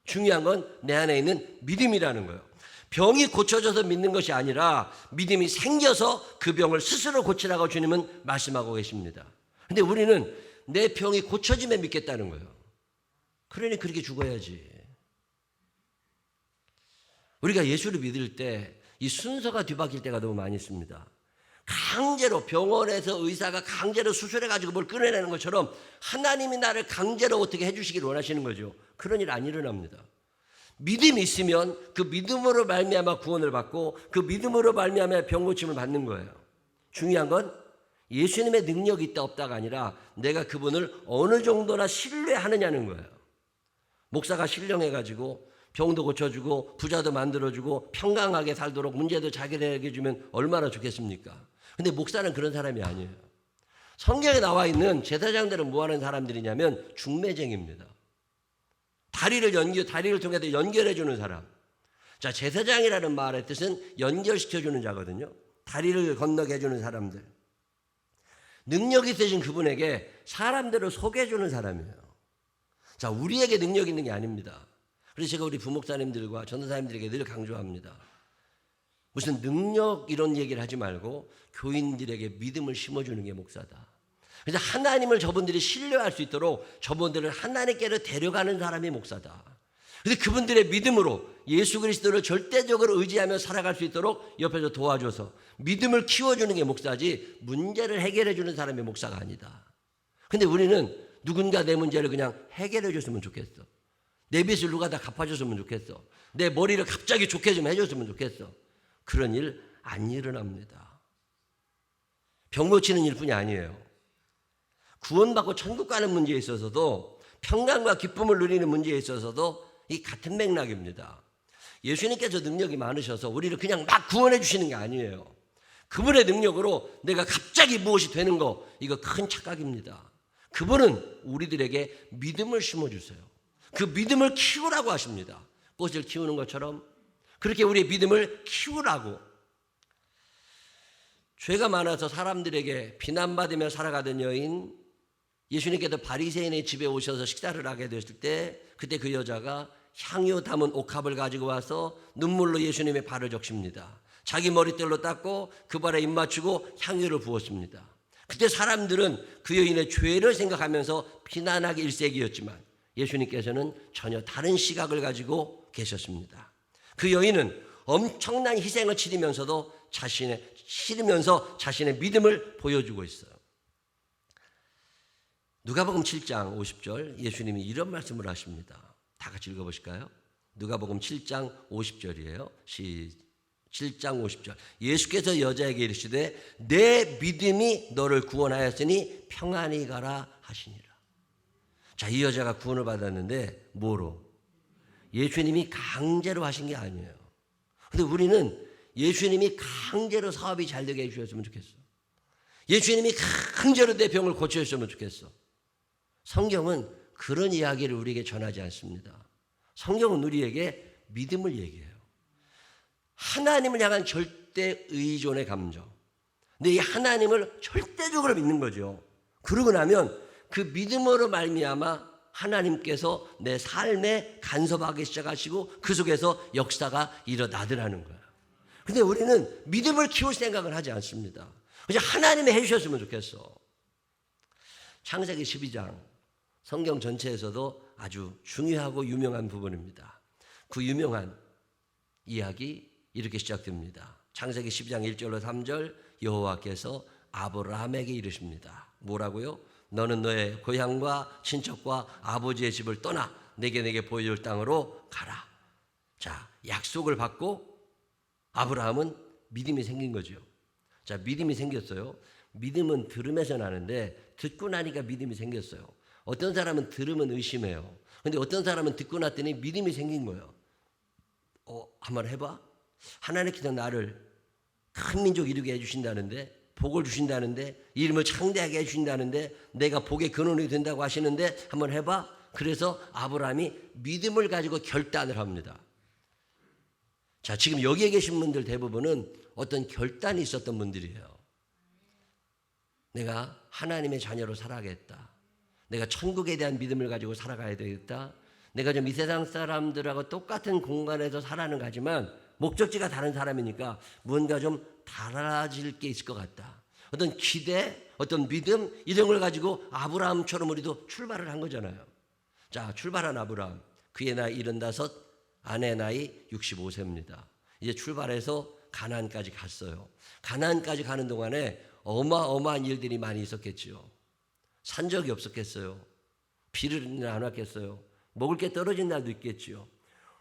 중요한 건 내 안에 있는 믿음이라는 거예요. 병이 고쳐져서 믿는 것이 아니라 믿음이 생겨서 그 병을 스스로 고치라고 주님은 말씀하고 계십니다. 근데 우리는 내 병이 고쳐지면 믿겠다는 거예요. 그러니 그렇게 죽어야지. 우리가 예수를 믿을 때 이 순서가 뒤바뀔 때가 너무 많이 있습니다. 강제로 병원에서 의사가 강제로 수술해가지고 뭘 끊어내는 것처럼 하나님이 나를 강제로 어떻게 해주시길 원하시는 거죠. 그런 일 안 일어납니다. 믿음이 있으면 그 믿음으로 말미암아 구원을 받고 그 믿음으로 말미암아 병 고침을 받는 거예요. 중요한 건 예수님의 능력이 있다 없다가 아니라 내가 그분을 어느 정도나 신뢰하느냐는 거예요. 목사가 신령해가지고 병도 고쳐주고 부자도 만들어주고 평강하게 살도록 문제도 자기에게 주면 얼마나 좋겠습니까? 근데 목사는 그런 사람이 아니에요. 성경에 나와 있는 제사장들은 뭐 하는 사람들이냐면 중매쟁입니다. 다리를 통해서 연결해 주는 사람. 자, 제사장이라는 말의 뜻은 연결시켜 주는 자거든요. 다리를 건너게 해 주는 사람들. 능력이 있으신 그분에게 사람들을 소개해 주는 사람이에요. 자, 우리에게 능력이 있는 게 아닙니다. 그래서 제가 우리 부목사님들과 전도사님들에게 늘 강조합니다. 무슨 능력 이런 얘기를 하지 말고 교인들에게 믿음을 심어주는 게 목사다. 그래서 하나님을 저분들이 신뢰할 수 있도록 저분들을 하나님께로 데려가는 사람이 목사다. 그래서 그분들의 믿음으로 예수 그리스도를 절대적으로 의지하며 살아갈 수 있도록 옆에서 도와줘서 믿음을 키워주는 게 목사지 문제를 해결해 주는 사람이 목사가 아니다. 근데 우리는 누군가 내 문제를 그냥 해결해 줬으면 좋겠어. 내 빚을 누가 다 갚아줬으면 좋겠어. 내 머리를 갑자기 좋게 좀 해줬으면 좋겠어. 그런 일 안 일어납니다. 병 고치는 일뿐이 아니에요. 구원받고 천국 가는 문제에 있어서도 평강과 기쁨을 누리는 문제에 있어서도 이 같은 맥락입니다. 예수님께서 능력이 많으셔서 우리를 그냥 막 구원해 주시는 게 아니에요. 그분의 능력으로 내가 갑자기 무엇이 되는 거, 이거 큰 착각입니다. 그분은 우리들에게 믿음을 심어주세요. 그 믿음을 키우라고 하십니다. 꽃을 키우는 것처럼 그렇게 우리의 믿음을 키우라고. 죄가 많아서 사람들에게 비난받으며 살아가던 여인, 예수님께서 바리새인의 집에 오셔서 식사를 하게 됐을 때 그때 그 여자가 향유 담은 옥합을 가지고 와서 눈물로 예수님의 발을 적십니다. 자기 머리털로 닦고 그 발에 입 맞추고 향유를 부었습니다. 그때 사람들은 그 여인의 죄를 생각하면서 비난하기 일색이었지만 예수님께서는 전혀 다른 시각을 가지고 계셨습니다. 그 여인은 엄청난 희생을 치르면서 자신의 믿음을 보여주고 있어요. 누가복음 7장 50절 예수님이 이런 말씀을 하십니다. 다 같이 읽어보실까요? 누가복음 7장 50절이에요. 7장 50절. 예수께서 여자에게 이르시되 내 믿음이 너를 구원하였으니 평안히 가라 하시니라. 자, 이 여자가 구원을 받았는데 뭐로? 예수님이 강제로 하신 게 아니에요. 근데 우리는 예수님이 강제로 사업이 잘 되게 해주셨으면 좋겠어. 예수님이 강제로 내 병을 고쳐주셨으면 좋겠어. 성경은 그런 이야기를 우리에게 전하지 않습니다. 성경은 우리에게 믿음을 얘기해요. 하나님을 향한 절대 의존의 감정. 근데 이 하나님을 절대적으로 믿는 거죠. 그러고 나면 그 믿음으로 말미암아 하나님께서 내 삶에 간섭하기 시작하시고 그 속에서 역사가 일어나더라는 거예요. 근데 우리는 믿음을 키울 생각을 하지 않습니다. 그냥 하나님이 해주셨으면 좋겠어. 창세기 12장 성경 전체에서도 아주 중요하고 유명한 부분입니다. 그 유명한 이야기 이렇게 시작됩니다. 창세기 12장 1절로 3절 여호와께서 아브라함에게 이르십니다. 뭐라고요? 너는 너의 고향과 친척과 아버지의 집을 떠나 내게 보여줄 땅으로 가라. 자, 약속을 받고 아브라함은 믿음이 생긴 거죠. 자, 믿음이 생겼어요. 믿음은 들음에서 나는데 듣고 나니까 믿음이 생겼어요. 어떤 사람은 들으면 의심해요. 근데 어떤 사람은 듣고 났더니 믿음이 생긴 거예요. 한번 해봐. 하나님께서 나를 큰 민족 이루게 해주신다는데, 복을 주신다는데, 이름을 창대하게 해주신다는데, 내가 복의 근원이 된다고 하시는데 한번 해봐. 그래서 아브라함이 믿음을 가지고 결단을 합니다. 자, 지금 여기에 계신 분들 대부분은 어떤 결단이 있었던 분들이에요. 내가 하나님의 자녀로 살아가겠다. 내가 천국에 대한 믿음을 가지고 살아가야 되겠다. 내가 좀 이 세상 사람들하고 똑같은 공간에서 살아는 가지만 목적지가 다른 사람이니까 뭔가 좀 달라질 게 있을 것 같다. 어떤 기대, 어떤 믿음 이런 걸 가지고 아브라함처럼 우리도 출발을 한 거잖아요. 자, 출발한 아브라함. 그의 나이 75, 아내 나이 65세입니다. 이제 출발해서 가나안까지 갔어요. 가나안까지 가는 동안에 어마어마한 일들이 많이 있었겠지요. 산적이 없었겠어요. 비를 안 왔겠어요. 먹을 게 떨어진 날도 있겠지요.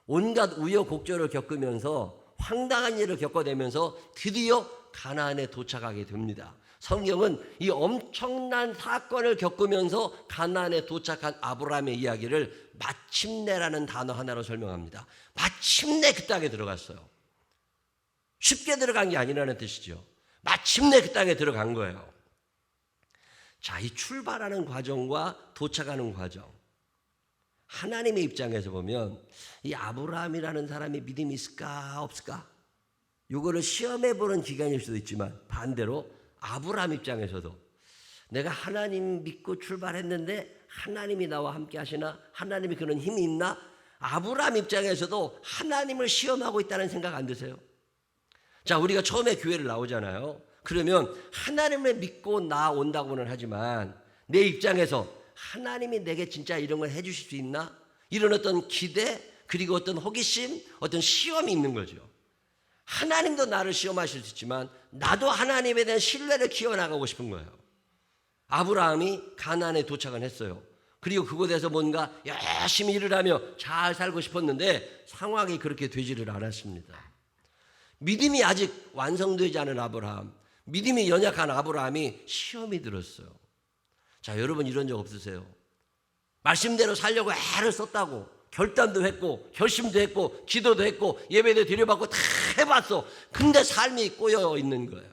온갖 우여곡절을 겪으면서 황당한 일을 겪어내면서 드디어 가나안에 도착하게 됩니다. 성경은 이 엄청난 사건을 겪으면서 가나안에 도착한 아브라함의 이야기를 마침내라는 단어 하나로 설명합니다. 마침내 그 땅에 들어갔어요. 쉽게 들어간 게 아니라는 뜻이죠. 마침내 그 땅에 들어간 거예요. 자, 이 출발하는 과정과 도착하는 과정, 하나님의 입장에서 보면 이 아브라함이라는 사람이 믿음이 있을까 없을까? 이거를 시험해보는 기간일 수도 있지만 반대로 아브라함 입장에서도 내가 하나님 믿고 출발했는데 하나님이 나와 함께 하시나? 하나님이 그런 힘이 있나? 아브라함 입장에서도 하나님을 시험하고 있다는 생각 안 드세요? 자, 우리가 처음에 교회를 나오잖아요. 그러면 하나님을 믿고 나온다고는 하지만 내 입장에서 하나님이 내게 진짜 이런 걸 해주실 수 있나? 이런 어떤 기대 그리고 어떤 호기심, 어떤 시험이 있는 거죠. 하나님도 나를 시험하실 수 있지만 나도 하나님에 대한 신뢰를 키워나가고 싶은 거예요. 아브라함이 가나안에 도착을 했어요. 그리고 그곳에서 뭔가 열심히 일을 하며 잘 살고 싶었는데 상황이 그렇게 되지를 않았습니다. 믿음이 아직 완성되지 않은 아브라함, 믿음이 연약한 아브라함이 시험이 들었어요. 자, 여러분 이런 적 없으세요? 말씀대로 살려고 애를 썼다고 결단도 했고 결심도 했고 기도도 했고 예배도 드려받고 다 해봤어. 근데 삶이 꼬여 있는 거예요.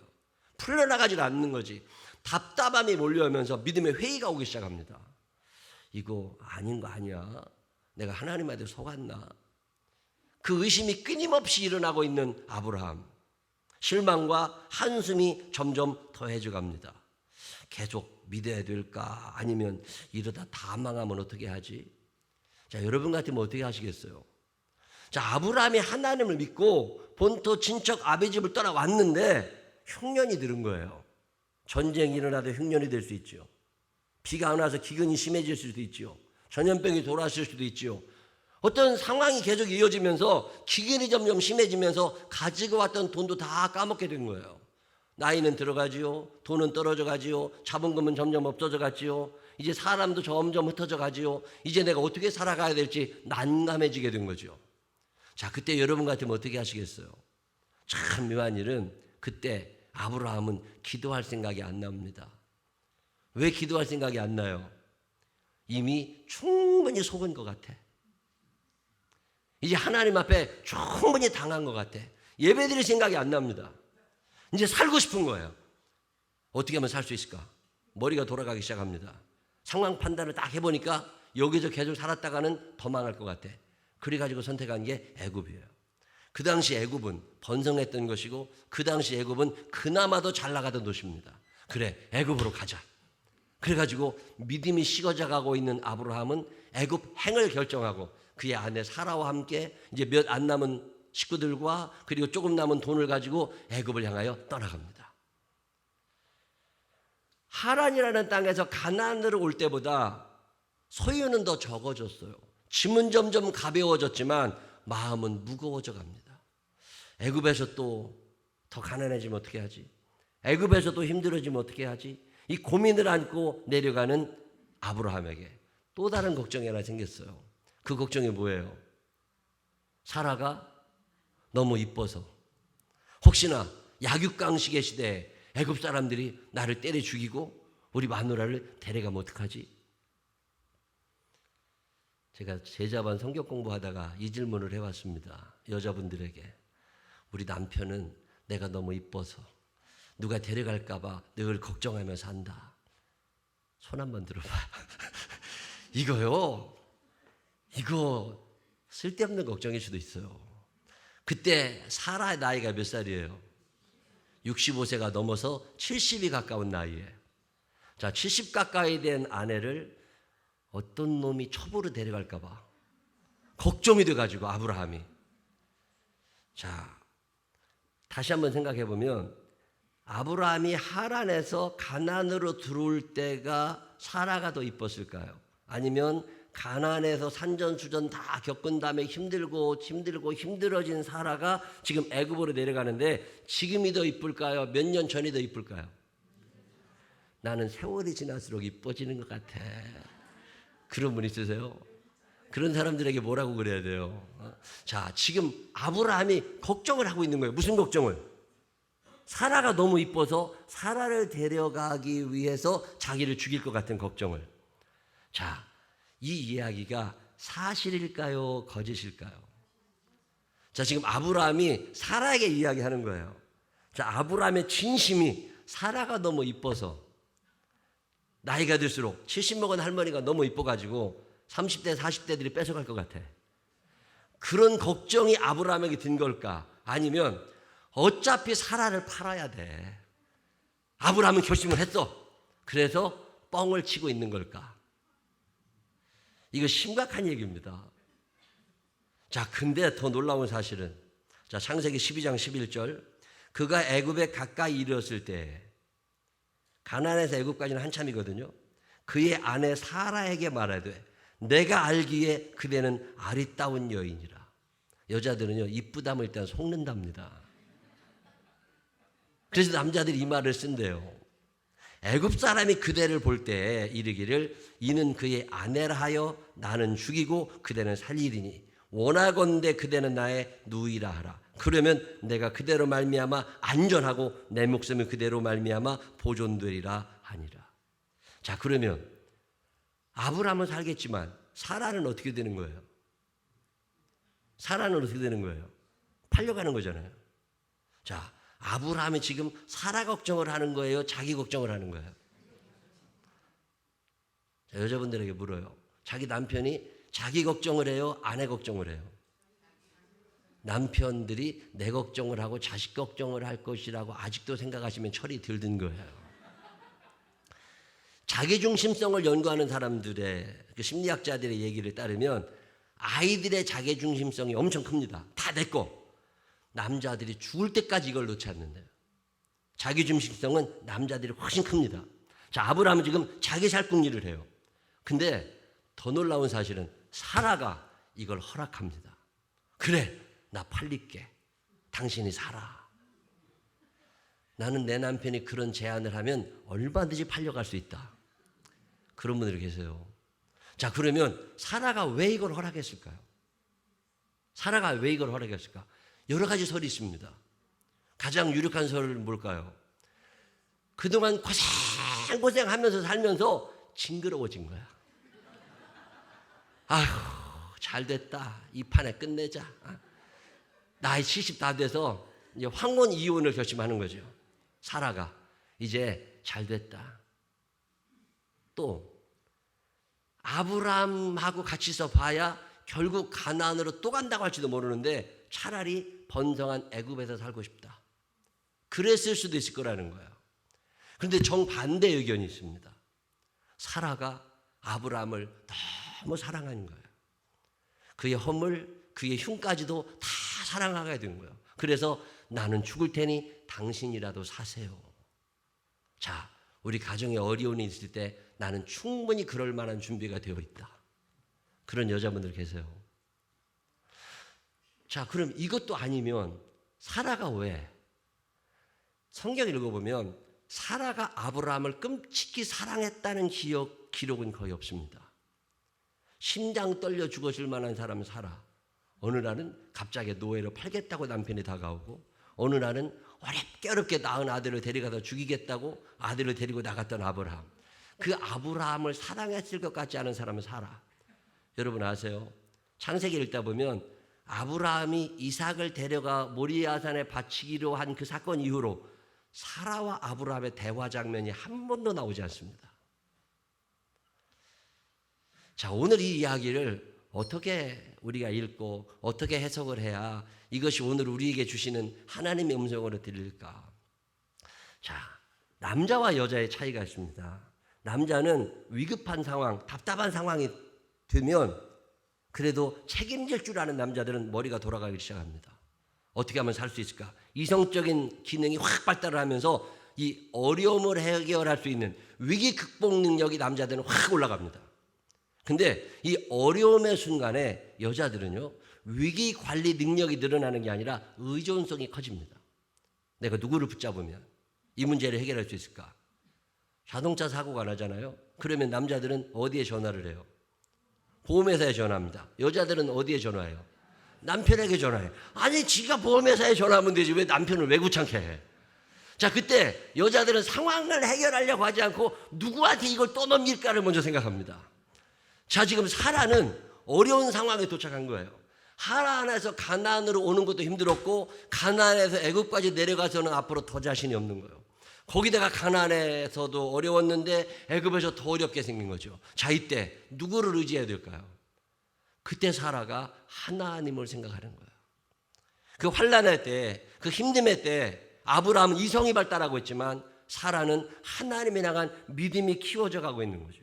풀려나가지 않는 거지. 답답함이 몰려오면서 믿음의 회의가 오기 시작합니다. 이거 아닌 거 아니야? 내가 하나님한테 속았나? 그 의심이 끊임없이 일어나고 있는 아브라함. 실망과 한숨이 점점 더해져 갑니다. 계속 믿어야 될까? 아니면 이러다 다 망하면 어떻게 하지? 자, 여러분 같으면 어떻게 하시겠어요? 자, 아브라함이 하나님을 믿고 본토 친척 아비집을 떠나왔는데 흉년이 들은 거예요. 전쟁이 일어나도 흉년이 될 수 있죠. 비가 안 와서 기근이 심해질 수도 있죠. 전염병이 돌아왔을 수도 있죠. 어떤 상황이 계속 이어지면서 기근이 점점 심해지면서 가지고 왔던 돈도 다 까먹게 된 거예요. 나이는 들어가지요. 돈은 떨어져 가지요. 자본금은 점점 없어져 갔지요. 이제 사람도 점점 흩어져 가지요. 이제 내가 어떻게 살아가야 될지 난감해지게 된 거죠. 자, 그때 여러분 같으면 어떻게 하시겠어요? 참 묘한 일은 그때 아브라함은 기도할 생각이 안 납니다. 왜 기도할 생각이 안 나요? 이미 충분히 속은 것 같아. 이제 하나님 앞에 충분히 당한 것 같아. 예배드릴 생각이 안 납니다. 이제 살고 싶은 거예요. 어떻게 하면 살 수 있을까? 머리가 돌아가기 시작합니다. 상황 판단을 딱 해보니까 여기서 계속 살았다가는 더 망할 것 같아. 그래가지고 선택한 게 애굽이에요. 그 당시 애굽은 번성했던 것이고 그 당시 애굽은 그나마도 잘 나가던 도시입니다. 그래, 애굽으로 가자. 그래가지고 믿음이 식어져 가고 있는 아브라함은 애굽 행을 결정하고 그의 아내 사라와 함께 이제 몇 안 남은 식구들과 그리고 조금 남은 돈을 가지고 애굽을 향하여 떠나갑니다. 하란이라는 땅에서 가나안으로 올 때보다 소유는 더 적어졌어요. 짐은 점점 가벼워졌지만 마음은 무거워져 갑니다. 애굽에서 또 더 가난해지면 어떻게 하지? 애굽에서 또 힘들어지면 어떻게 하지? 이 고민을 안고 내려가는 아브라함에게 또 다른 걱정이 하나 생겼어요. 그 걱정이 뭐예요? 사라가 너무 이뻐서 혹시나 약육강식의 시대에 애굽 사람들이 나를 때려 죽이고 우리 마누라를 데려가면 어떡하지? 제가 제자반 성경 공부하다가 이 질문을 해왔습니다. 여자분들에게. 우리 남편은 내가 너무 이뻐서 누가 데려갈까 봐 늘 걱정하며 산다. 손 한번 들어봐. 이거 쓸데없는 걱정일 수도 있어요. 그때 사라의 나이가 몇 살이에요? 65세가 넘어서 70이 가까운 나이에. 자, 70 가까이 된 아내를 어떤 놈이 첩으로 데려갈까 봐 걱정이 돼가지고 아브라함이. 자, 다시 한번 생각해 보면 아브라함이 하란에서 가나안으로 들어올 때가 사라가 더 이뻤을까요? 아니면 가나안에서 산전수전 다 겪은 다음에 힘들어진 사라가 지금 애굽으로 내려가는데 지금이 더 이쁠까요? 몇 년 전이 더 이쁠까요? 나는 세월이 지날수록 이뻐지는 것 같아. 그런 분 있으세요? 그런 사람들에게 뭐라고 그래야 돼요? 자, 지금 아브라함이 걱정을 하고 있는 거예요. 무슨 걱정을? 사라가 너무 이뻐서 사라를 데려가기 위해서 자기를 죽일 것 같은 걱정을. 자, 이 이야기가 사실일까요? 거짓일까요? 자, 지금 아브라함이 사라에게 이야기하는 거예요. 자, 아브라함의 진심이 사라가 너무 이뻐서 나이가 들수록 70 먹은 할머니가 너무 이뻐가지고 30대 40대들이 뺏어갈 것 같아. 그런 걱정이 아브라함에게 든 걸까? 아니면 어차피 사라를 팔아야 돼. 아브라함은 결심을 했어. 그래서 뻥을 치고 있는 걸까? 이거 심각한 얘기입니다. 자, 근데 더 놀라운 사실은, 자, 창세기 12장 11절, 그가 애굽에 가까이 이르렀을 때, 가나안에서 애굽까지는 한참이거든요. 그의 아내 사라에게 말하되 내가 알기에 그대는 아리따운 여인이라. 여자들은요, 이쁘다면 일단 속는답니다. 그래서 남자들이 이 말을 쓴대요. 애굽 사람이 그대를 볼 때 이르기를 이는 그의 아내라 하여 나는 죽이고 그대는 살리리니 원하건대 그대는 나의 누이라 하라. 그러면 내가 그대로 말미암아 안전하고 내 목숨이 그대로 말미암아 보존되리라 하니라. 자, 그러면 아브라함은 살겠지만 사라는 어떻게 되는 거예요? 사라는 어떻게 되는 거예요? 팔려가는 거잖아요. 자, 아브라함이 지금 사라 걱정을 하는 거예요? 자기 걱정을 하는 거예요? 자, 여자분들에게 물어요. 자기 남편이 자기 걱정을 해요? 아내 걱정을 해요? 남편들이 내 걱정을 하고 자식 걱정을 할 것이라고 아직도 생각하시면 철이 들든 거예요. 자기중심성을 연구하는 사람들의 그 심리학자들의 얘기를 따르면 아이들의 자기중심성이 엄청 큽니다. 다 내 거. 남자들이 죽을 때까지 이걸 놓지 않는데요. 자기중심성은 남자들이 훨씬 큽니다. 자, 아브라함은 지금 자기 살궁리를 해요. 근데 더 놀라운 사실은 사라가 이걸 허락합니다. 그래, 나 팔릴게. 당신이 살아. 나는 내 남편이 그런 제안을 하면 얼마든지 팔려갈 수 있다. 그런 분들이 계세요. 자, 그러면 사라가 왜 이걸 허락했을까요? 사라가 왜 이걸 허락했을까? 여러 가지 설이 있습니다. 가장 유력한 설은 뭘까요? 그동안 고생하면서 살면서 징그러워진 거야. 아휴, 잘 됐다. 이 판에 끝내자. 나이 70 다 돼서 이제 황혼 이혼을 결심하는 거죠. 사라가 이제 잘 됐다. 또 아브라함하고 같이 있어 봐야 결국 가나안으로 또 간다고 할지도 모르는데 차라리 번성한 애굽에서 살고 싶다. 그랬을 수도 있을 거라는 거예요. 그런데 정반대 의견이 있습니다. 사라가 아브라함을 너무 사랑하는 거예요. 그의 허물, 그의 흉까지도 다 사랑하게 된 거예요. 그래서 나는 죽을 테니 당신이라도 사세요. 자, 우리 가정에 어려움이 있을 때 나는 충분히 그럴 만한 준비가 되어 있다. 그런 여자분들 계세요. 자, 그럼 이것도 아니면 사라가 왜? 성경 읽어보면 사라가 아브라함을 끔찍히 사랑했다는 기록은 거의 없습니다. 심장 떨려 죽어질 만한 사람은 사라. 어느 날은 갑자기 노예로 팔겠다고 남편이 다가오고 어느 날은 어렵게 낳은 아들을 데려가서 죽이겠다고 아들을 데리고 나갔던 아브라함. 그 아브라함을 사랑했을 것 같지 않은 사람은 사라. 여러분 아세요? 창세기 읽다 보면 아브라함이 이삭을 데려가 모리아산에 바치기로 한 그 사건 이후로 사라와 아브라함의 대화 장면이 한 번도 나오지 않습니다. 자, 오늘 이 이야기를 어떻게 우리가 읽고 어떻게 해석을 해야 이것이 오늘 우리에게 주시는 하나님의 음성으로 들릴까? 자, 남자와 여자의 차이가 있습니다. 남자는 위급한 상황, 답답한 상황이 되면 그래도 책임질 줄 아는 남자들은 머리가 돌아가기 시작합니다. 어떻게 하면 살 수 있을까? 이성적인 기능이 확 발달을 하면서 이 어려움을 해결할 수 있는 위기 극복 능력이 남자들은 확 올라갑니다. 근데 이 어려움의 순간에 여자들은요, 위기 관리 능력이 늘어나는 게 아니라 의존성이 커집니다. 내가 누구를 붙잡으면 이 문제를 해결할 수 있을까? 자동차 사고가 나잖아요. 그러면 남자들은 어디에 전화를 해요? 보험회사에 전화합니다. 여자들은 어디에 전화해요? 남편에게 전화해. 아니, 지가 보험회사에 전화하면 되지 왜 남편을 왜 귀찮게 해? 자, 그때 여자들은 상황을 해결하려고 하지 않고 누구한테 이걸 떠넘길까를 먼저 생각합니다. 자, 지금 사라는 어려운 상황에 도착한 거예요. 하란에서 가나안으로 오는 것도 힘들었고 가나안에서 애굽까지 내려가서는 앞으로 더 자신이 없는 거예요. 거기다가 가나안에서도 어려웠는데 애굽에서 더 어렵게 생긴 거죠. 자, 이때 누구를 의지해야 될까요? 그때 사라가 하나님을 생각하는 거예요. 그 환난의 때, 그 힘듦의 때 아브라함은 이성이 발달하고 있지만 사라는 하나님에 향한 믿음이 키워져 가고 있는 거죠.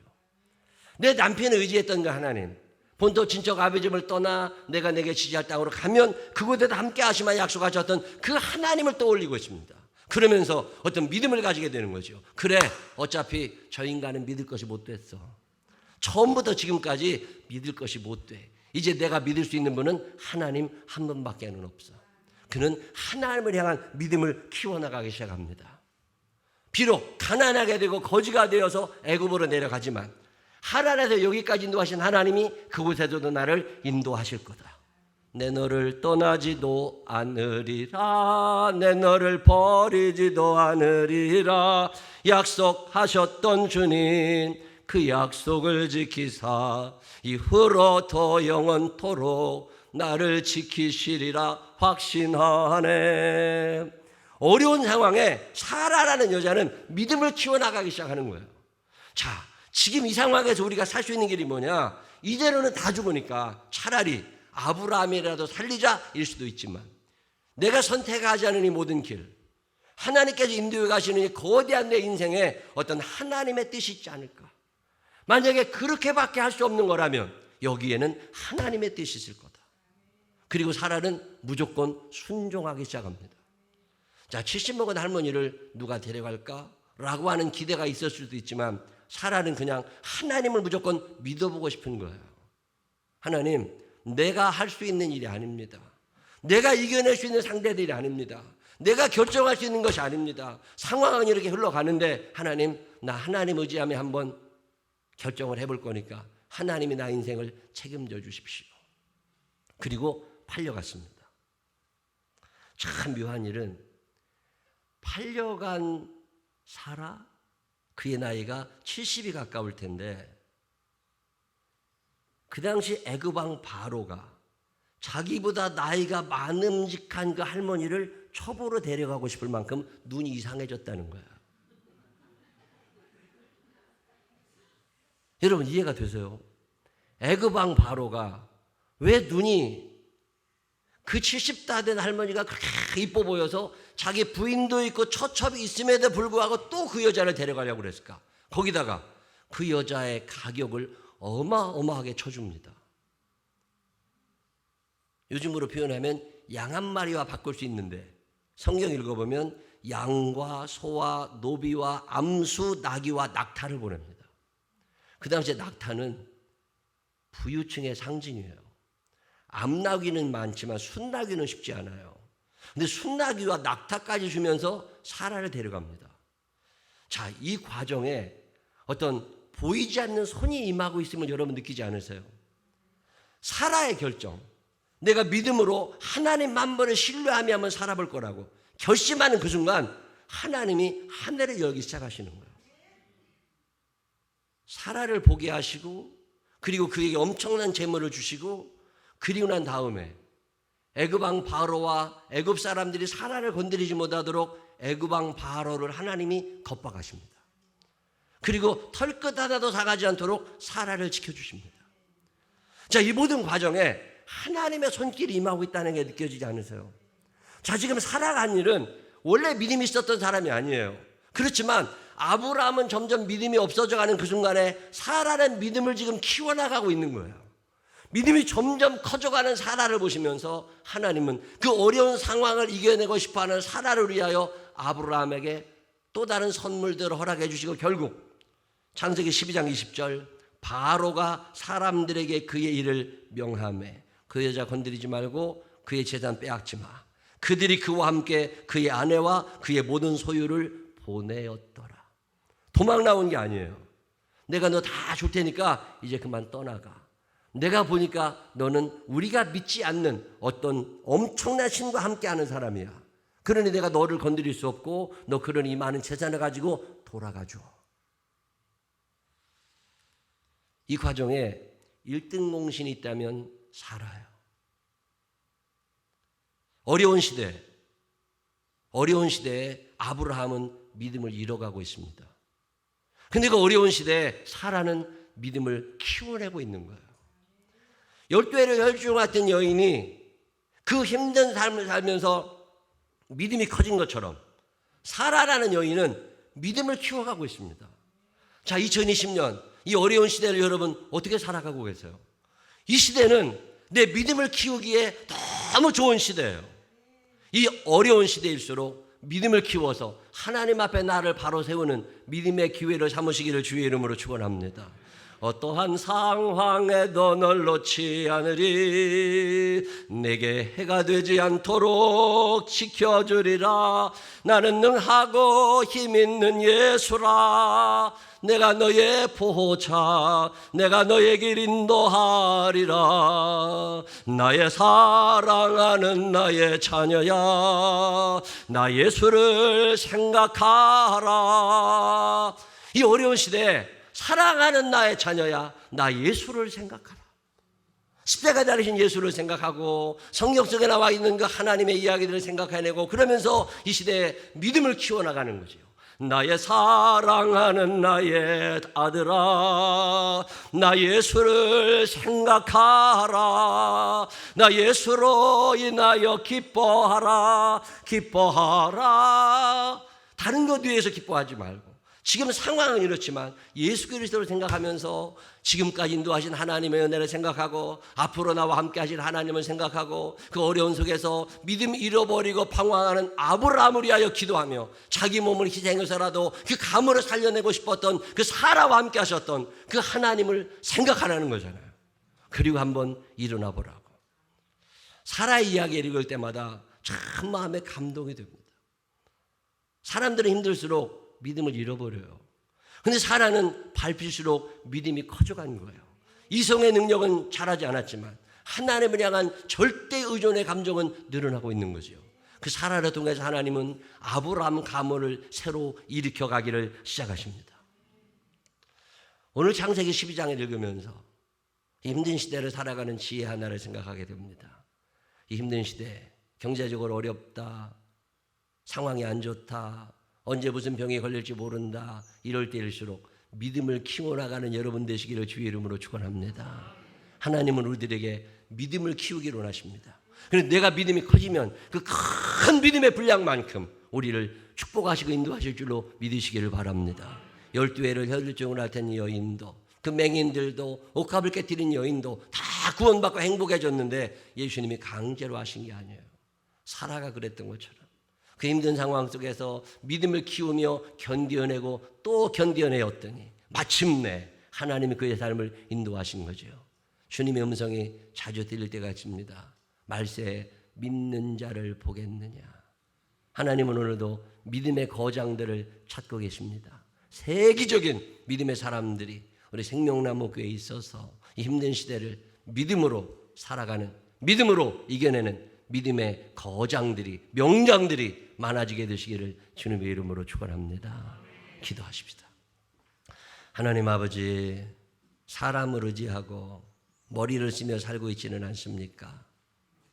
내 남편을 의지했던 그 하나님, 본토 친척 아버지를 떠나 내가 내게 지지할 땅으로 가면 그곳에도 함께 하시마 약속하셨던 그 하나님을 떠올리고 있습니다. 그러면서 어떤 믿음을 가지게 되는 거죠. 그래, 어차피 저 인간은 믿을 것이 못 됐어. 처음부터 지금까지 믿을 것이 못 돼. 이제 내가 믿을 수 있는 분은 하나님 한 분밖에는 없어. 그는 하나님을 향한 믿음을 키워나가기 시작합니다. 비록 가난하게 되고 거지가 되어서 애굽으로 내려가지만 하란에서 여기까지 인도하신 하나님이 그곳에서도 나를 인도하실 거다. 내 너를 떠나지도 않으리라. 내 너를 버리지도 않으리라. 약속하셨던 주님, 그 약속을 지키사 이후로 더 영원토록 나를 지키시리라 확신하네. 어려운 상황에 사라라는 여자는 믿음을 키워나가기 시작하는 거예요. 자, 지금 이 상황에서 우리가 살 수 있는 길이 뭐냐? 이대로는 다 죽으니까 차라리 아브라함이라도 살리자 일 수도 있지만 내가 선택하지 않은 이 모든 길, 하나님께서 인도해 가시는 이 거대한 내 인생에 어떤 하나님의 뜻이 있지 않을까? 만약에 그렇게밖에 할 수 없는 거라면 여기에는 하나님의 뜻이 있을 거다. 그리고 사라는 무조건 순종하기 시작합니다. 자, 70 먹은 할머니를 누가 데려갈까? 라고 하는 기대가 있었을 수도 있지만 사라는 그냥 하나님을 무조건 믿어보고 싶은 거예요. 하나님, 내가 할 수 있는 일이 아닙니다. 내가 이겨낼 수 있는 상대들이 아닙니다. 내가 결정할 수 있는 것이 아닙니다. 상황은 이렇게 흘러가는데 하나님, 나 하나님 의지하며 한번 결정을 해볼 거니까 하나님이 나 인생을 책임져 주십시오. 그리고 팔려갔습니다. 참 묘한 일은 팔려간 사라, 그의 나이가 70이 가까울 텐데 그 당시 애굽 왕 바로가 자기보다 나이가 많음직한 그 할머니를 첩으로 데려가고 싶을 만큼 눈이 이상해졌다는 거야. 여러분 이해가 되세요? 애굽 왕 바로가 왜 눈이 그 70다 된 할머니가 그렇게 이뻐 보여서 자기 부인도 있고 처첩이 있음에도 불구하고 또 그 여자를 데려가려고 그랬을까? 거기다가 그 여자의 가격을 어마어마하게 쳐줍니다. 요즘으로 표현하면 양 한 마리와 바꿀 수 있는데 성경 읽어보면 양과 소와 노비와 암수, 나귀와 낙타를 보냅니다. 그 당시에 낙타는 부유층의 상징이에요. 암나귀는 많지만 순나귀는 쉽지 않아요. 근데 순나귀와 낙타까지 주면서 사라를 데려갑니다. 자, 이 과정에 어떤 보이지 않는 손이 임하고 있음을 여러분 느끼지 않으세요? 사라의 결정, 내가 믿음으로 하나님 만번을 신뢰하며 한번 살아볼 거라고. 결심하는 그 순간 하나님이 하늘을 열기 시작하시는 거예요. 사라를 보게 하시고, 그리고 그에게 엄청난 재물을 주시고, 그리고 난 다음에 애굽 왕 바로와 애굽 사람들이 사라를 건드리지 못하도록 애굽 왕 바로를 하나님이 겁박하십니다. 그리고 털끝 하나도 사가지 않도록 사라를 지켜주십니다. 자, 이 모든 과정에 하나님의 손길이 임하고 있다는 게 느껴지지 않으세요? 자, 지금 살아간 일은 원래 믿음이 있었던 사람이 아니에요. 그렇지만 아브라함은 점점 믿음이 없어져가는 그 순간에 사라는 믿음을 지금 키워나가고 있는 거예요. 믿음이 점점 커져가는 사라를 보시면서 하나님은 그 어려운 상황을 이겨내고 싶어하는 사라를 위하여 아브라함에게 또 다른 선물들을 허락해 주시고, 결국 창세기 12장 20절, 바로가 사람들에게 그의 일을 명하매 그 여자 건드리지 말고 그의 재산 빼앗지 마. 그들이 그와 함께 그의 아내와 그의 모든 소유를 보내었더라. 도망 나온 게 아니에요. 내가 너 다 줄 테니까 이제 그만 떠나가. 내가 보니까 너는 우리가 믿지 않는 어떤 엄청난 신과 함께하는 사람이야. 그러니 내가 너를 건드릴 수 없고, 너 그러니 이 많은 재산을 가지고 돌아가줘. 이 과정에 1등 공신이 있다면 살아요. 어려운 시대에 아브라함은 믿음을 잃어가고 있습니다. 근데 그 어려운 시대에 사라는 믿음을 키워내고 있는 거예요. 12회를 혈중 같은 여인이 그 힘든 삶을 살면서 믿음이 커진 것처럼 사라라는 여인은 믿음을 키워가고 있습니다. 자, 2020년 이 어려운 시대를 여러분 어떻게 살아가고 계세요? 이 시대는 내 믿음을 키우기에 너무 좋은 시대예요. 이 어려운 시대일수록 믿음을 키워서 하나님 앞에 나를 바로 세우는 믿음의 기회를 삼으시기를 주의 이름으로 축원합니다. 어떠한 상황에도 널 놓지 않으리. 내게 해가 되지 않도록 지켜주리라. 나는 능하고 힘있는 예수라. 내가 너의 보호자, 내가 너의 길 인도하리라. 나의 사랑하는 나의 자녀야, 나 예수를 생각하라. 이 어려운 시대에 사랑하는 나의 자녀야, 나 예수를 생각하라. 십자가 달리신 예수를 생각하고 성경 속에 나와 있는 그 하나님의 이야기들을 생각해내고, 그러면서 이 시대에 믿음을 키워나가는 거죠. 나의 사랑하는 나의 아들아, 나 예수를 생각하라. 나 예수로 인하여 기뻐하라. 기뻐하라. 다른 것 위해서 기뻐하지 말고, 지금 상황은 이렇지만 예수 그리스도를 생각하면서 지금까지 인도하신 하나님의 은혜를 생각하고, 앞으로 나와 함께 하실 하나님을 생각하고, 그 어려운 속에서 믿음 잃어버리고 방황하는 아브라함을 위하여 기도하며 자기 몸을 희생해서라도 그 가문을 살려내고 싶었던 그 사라와 함께 하셨던 그 하나님을 생각하라는 거잖아요. 그리고 한번 일어나 보라고. 사라의 이야기를 읽을 때마다 참 마음에 감동이 됩니다. 사람들은 힘들수록 믿음을 잃어버려요. 근데 사라는 밟힐수록 믿음이 커져간 거예요. 이성의 능력은 자라지 않았지만 하나님을 향한 절대 의존의 감정은 늘어나고 있는 거죠. 그 사라를 통해서 하나님은 아브라함 가문을 새로 일으켜 가기를 시작하십니다. 오늘 창세기 12장을 읽으면서 힘든 시대를 살아가는 지혜 하나를 생각하게 됩니다. 이 힘든 시대, 경제적으로 어렵다, 상황이 안 좋다, 언제 무슨 병이 걸릴지 모른다, 이럴 때일수록 믿음을 키워나가는 여러분 되시기를 주의 이름으로 축원합니다. 하나님은 우리들에게 믿음을 키우기를 원하십니다. 그래서 내가 믿음이 커지면 그 큰 믿음의 분량만큼 우리를 축복하시고 인도하실 줄로 믿으시기를 바랍니다. 12회를 혈중을 앓던 여인도, 그 맹인들도, 옥합을 깨뜨린 여인도 다 구원받고 행복해졌는데 예수님이 강제로 하신 게 아니에요. 사라가 그랬던 것처럼 그 힘든 상황 속에서 믿음을 키우며 견뎌내고 또 견뎌내었더니 마침내 하나님이 그의 삶을 인도하신 거죠. 주님의 음성이 자주 들릴 때가 있습니다. 말세에 믿는 자를 보겠느냐. 하나님은 오늘도 믿음의 거장들을 찾고 계십니다. 세계적인 믿음의 사람들이 우리 생명나무 교회에 있어서 이 힘든 시대를 믿음으로 살아가는, 믿음으로 이겨내는 믿음의 거장들이, 명장들이 많아지게 되시기를 주님의 이름으로 축원합니다. 기도하십시다. 하나님 아버지, 사람을 의지하고 머리를 쓰며 살고 있지는 않습니까?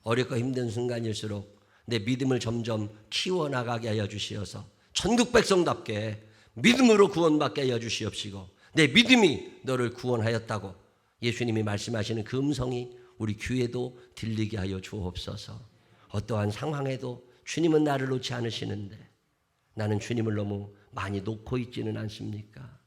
어렵고 힘든 순간일수록 내 믿음을 점점 키워나가게 하여 주시어서 천국 백성답게 믿음으로 구원받게 하여 주시옵시고, 내 믿음이 너를 구원하였다고 예수님이 말씀하시는 그 음성이 우리 귀에도 들리게 하여 주옵소서. 어떠한 상황에도 주님은 나를 놓지 않으시는데 나는 주님을 너무 많이 놓고 있지는 않습니까?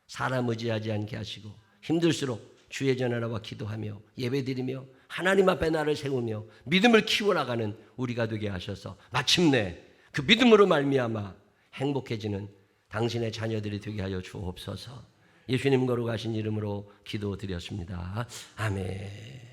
사람 의지하지 않게 하시고 힘들수록 주의 전하나와 기도하며 예배드리며 하나님 앞에 나를 세우며 믿음을 키워나가는 우리가 되게 하셔서 마침내 그 믿음으로 말미암아 행복해지는 당신의 자녀들이 되게 하여 주옵소서. 예수님 거룩하신 이름으로 기도드렸습니다. 아멘.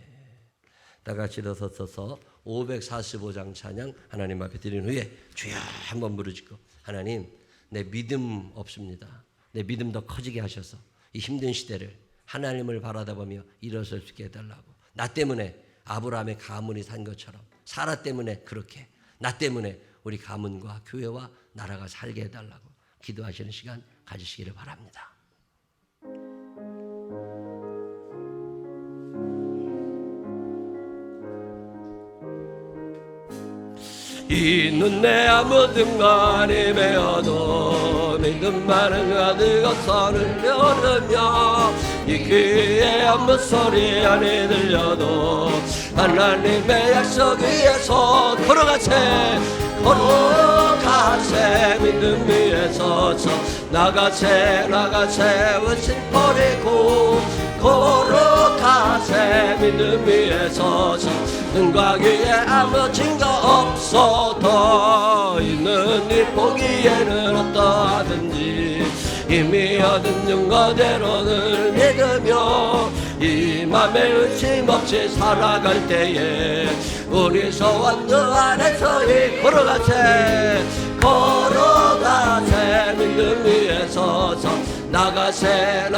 다 같이 일어서서 545장 찬양 하나님 앞에 드린 후에 주여 한번 부르짖고, 하나님 내 믿음 없습니다. 내 믿음 더 커지게 하셔서 이 힘든 시대를 하나님을 바라다보며 일어설 수 있게 해달라고. 나 때문에 아브라함의 가문이 산 것처럼 사라 때문에 그렇게 나 때문에 우리 가문과 교회와 나라가 살게 해달라고 기도하시는 시간 가지시기를 바랍니다. 이 눈에 아무든 간이 메어도 믿음만은 가득 선을 열으며 이 귀에 아무 소리 안이 들려도 하나님의 약속 위에서 걸어가세 믿음 위에 서서 나가세 의심 버리고 걸어가세 믿음 위에 서서 눈과 귀에 아무 증거 없어도 있는 일 보기에는 어떠하든지 이미 얻은 증거대로를 믿으며 이 맘에 의심 없이 살아갈 때에 우리 소원 그 안에서 걸어가세 믿음 위에 서서 나가세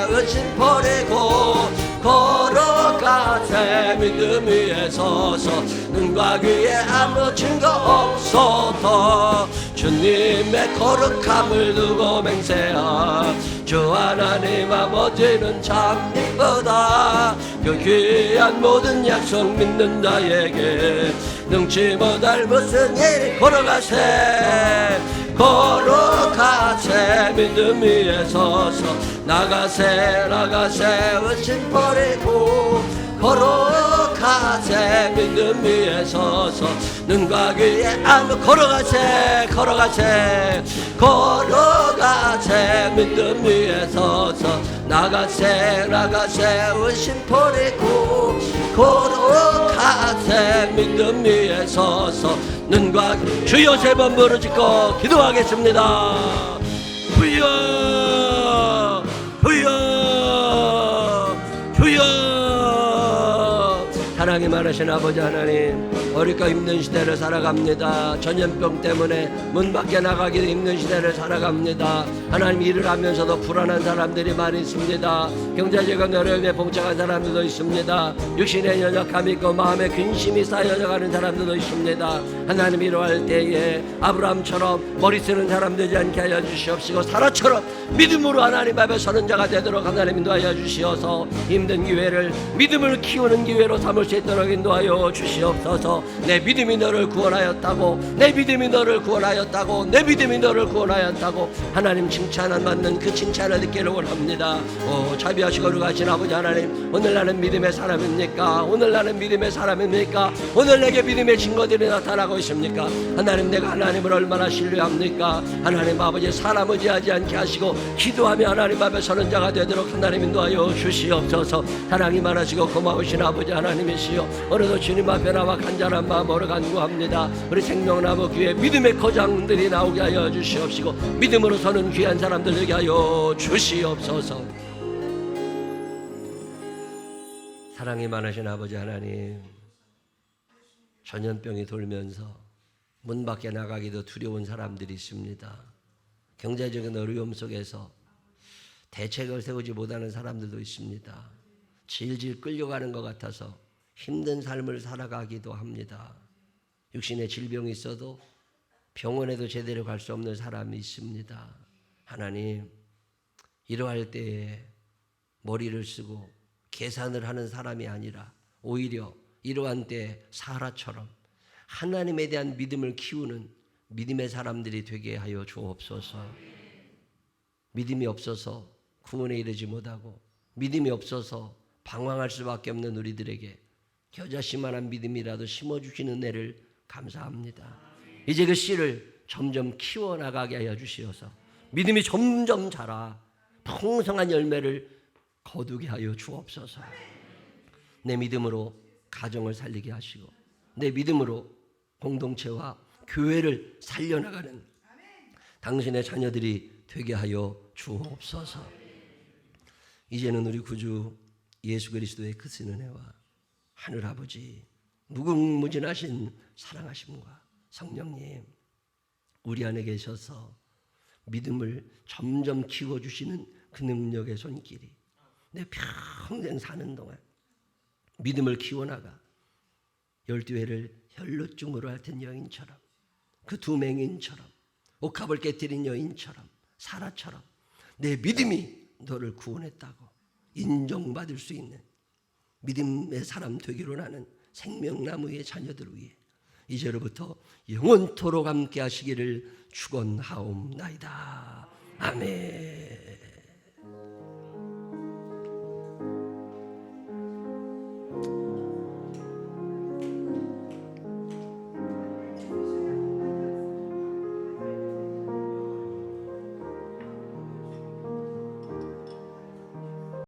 의심 버리고 걸어가세 믿음 위에 서서 눈과 귀에 아무 증거 없어도 주님의 거룩함을 두고 맹세하 주 하나님 아버지는 참 이쁘다. 그 귀한 모든 약속 믿는 자에게 능치 못할 무슨 일이 걸어가세 믿음 위에 서서 나가세 의심 버리고 걸어가세 믿음 위에 서서 눈과 귀에 아무 걸어가세 믿음 위에 서서 나가세 의심 버리고 걸어가세 믿음 위에 서서 눈과 주여 세 번 부르짖고 기도하겠습니다. 주여 사랑이 많으신 아버지 하나님, 어렵고 힘든 시대를 살아갑니다. 전염병 때문에 문 밖에 나가기도 힘든 시대를 살아갑니다. 하나님, 일을 하면서도 불안한 사람들이 많이 있습니다. 경제적인 어려움에 봉착한 사람들도 있습니다. 육신의 연약함이 있고 마음에 근심이 쌓여가는 사람들도 있습니다. 하나님, 이러할 때에 아브라함처럼 머리 쓰는 사람 되지 않게 하여 주시옵시고 사라처럼 믿음으로 하나님 앞에 서는 자가 되도록 하나님 인도하여 주시어서 힘든 기회를 믿음을 키우는 기회로 삼을 수 있도록 인도하여 주시옵소서. 내 믿음이 너를 구원하였다고 하나님 칭찬을 받는 그 칭찬을 듣기를 원합니다. 자비하시고 거룩하신 아버지 하나님, 오늘 나는 믿음의 사람입니까? 오늘 내게 믿음의 증거들이 나타나고 있습니까? 하나님, 내가 하나님을 얼마나 신뢰합니까? 하나님 아버지, 사람 의지하지 않게 하시고 기도하며 하나님 앞에 서는 자가 되도록 하나님 인도하여 주시옵소서. 사랑이 많으시고 고마우신 아버지 하나님이시여, 오늘도 주님 앞에 나와 간절한 마음으로 간구합니다. 우리 생명나무 교회 믿음의 거장들이 나오게 하여 주시옵시고 믿음으로 서는 귀한 사람들 되게 하여 주시옵소서. 사랑이 많으신 아버지 하나님, 전염병이 돌면서 문 밖에 나가기도 두려운 사람들이 있습니다. 경제적인 어려움 속에서 대책을 세우지 못하는 사람들도 있습니다. 질질 끌려가는 것 같아서 힘든 삶을 살아가기도 합니다. 육신의 질병이 있어도 병원에도 제대로 갈 수 없는 사람이 있습니다. 하나님, 이러할 때에 머리를 쓰고 계산을 하는 사람이 아니라 오히려 이러한 때 사라처럼 하나님에 대한 믿음을 키우는 믿음의 사람들이 되게 하여 주옵소서. 믿음이 없어서 구원에 이르지 못하고 믿음이 없어서 방황할 수밖에 없는 우리들에게 겨자씨만한 믿음이라도 심어주시는 애를 감사합니다. 이제 그 씨를 점점 키워나가게 하여 주시어서 믿음이 점점 자라 풍성한 열매를 거두게 하여 주옵소서. 내 믿음으로 가정을 살리게 하시고 내 믿음으로 공동체와 교회를 살려나가는 당신의 자녀들이 되게 하여 주옵소서. 이제는 우리 구주 예수 그리스도의 크신 은혜와 하늘아버지 무궁무진하신 사랑하심과 성령님 우리 안에 계셔서 믿음을 점점 키워주시는 그 능력의 손길이 내 평생 사는 동안 믿음을 키워나가 12회를 혈루증으로 앓던 여인처럼 그 두 맹인처럼 옥합을 깨뜨린 여인처럼 사라처럼 내 믿음이 너를 구원했다고 인정받을 수 있는 믿음의 사람 되기로 하는 생명나무의 자녀들 위해 이제로부터 영원토록 함께 하시기를 축원하옵나이다. 아멘.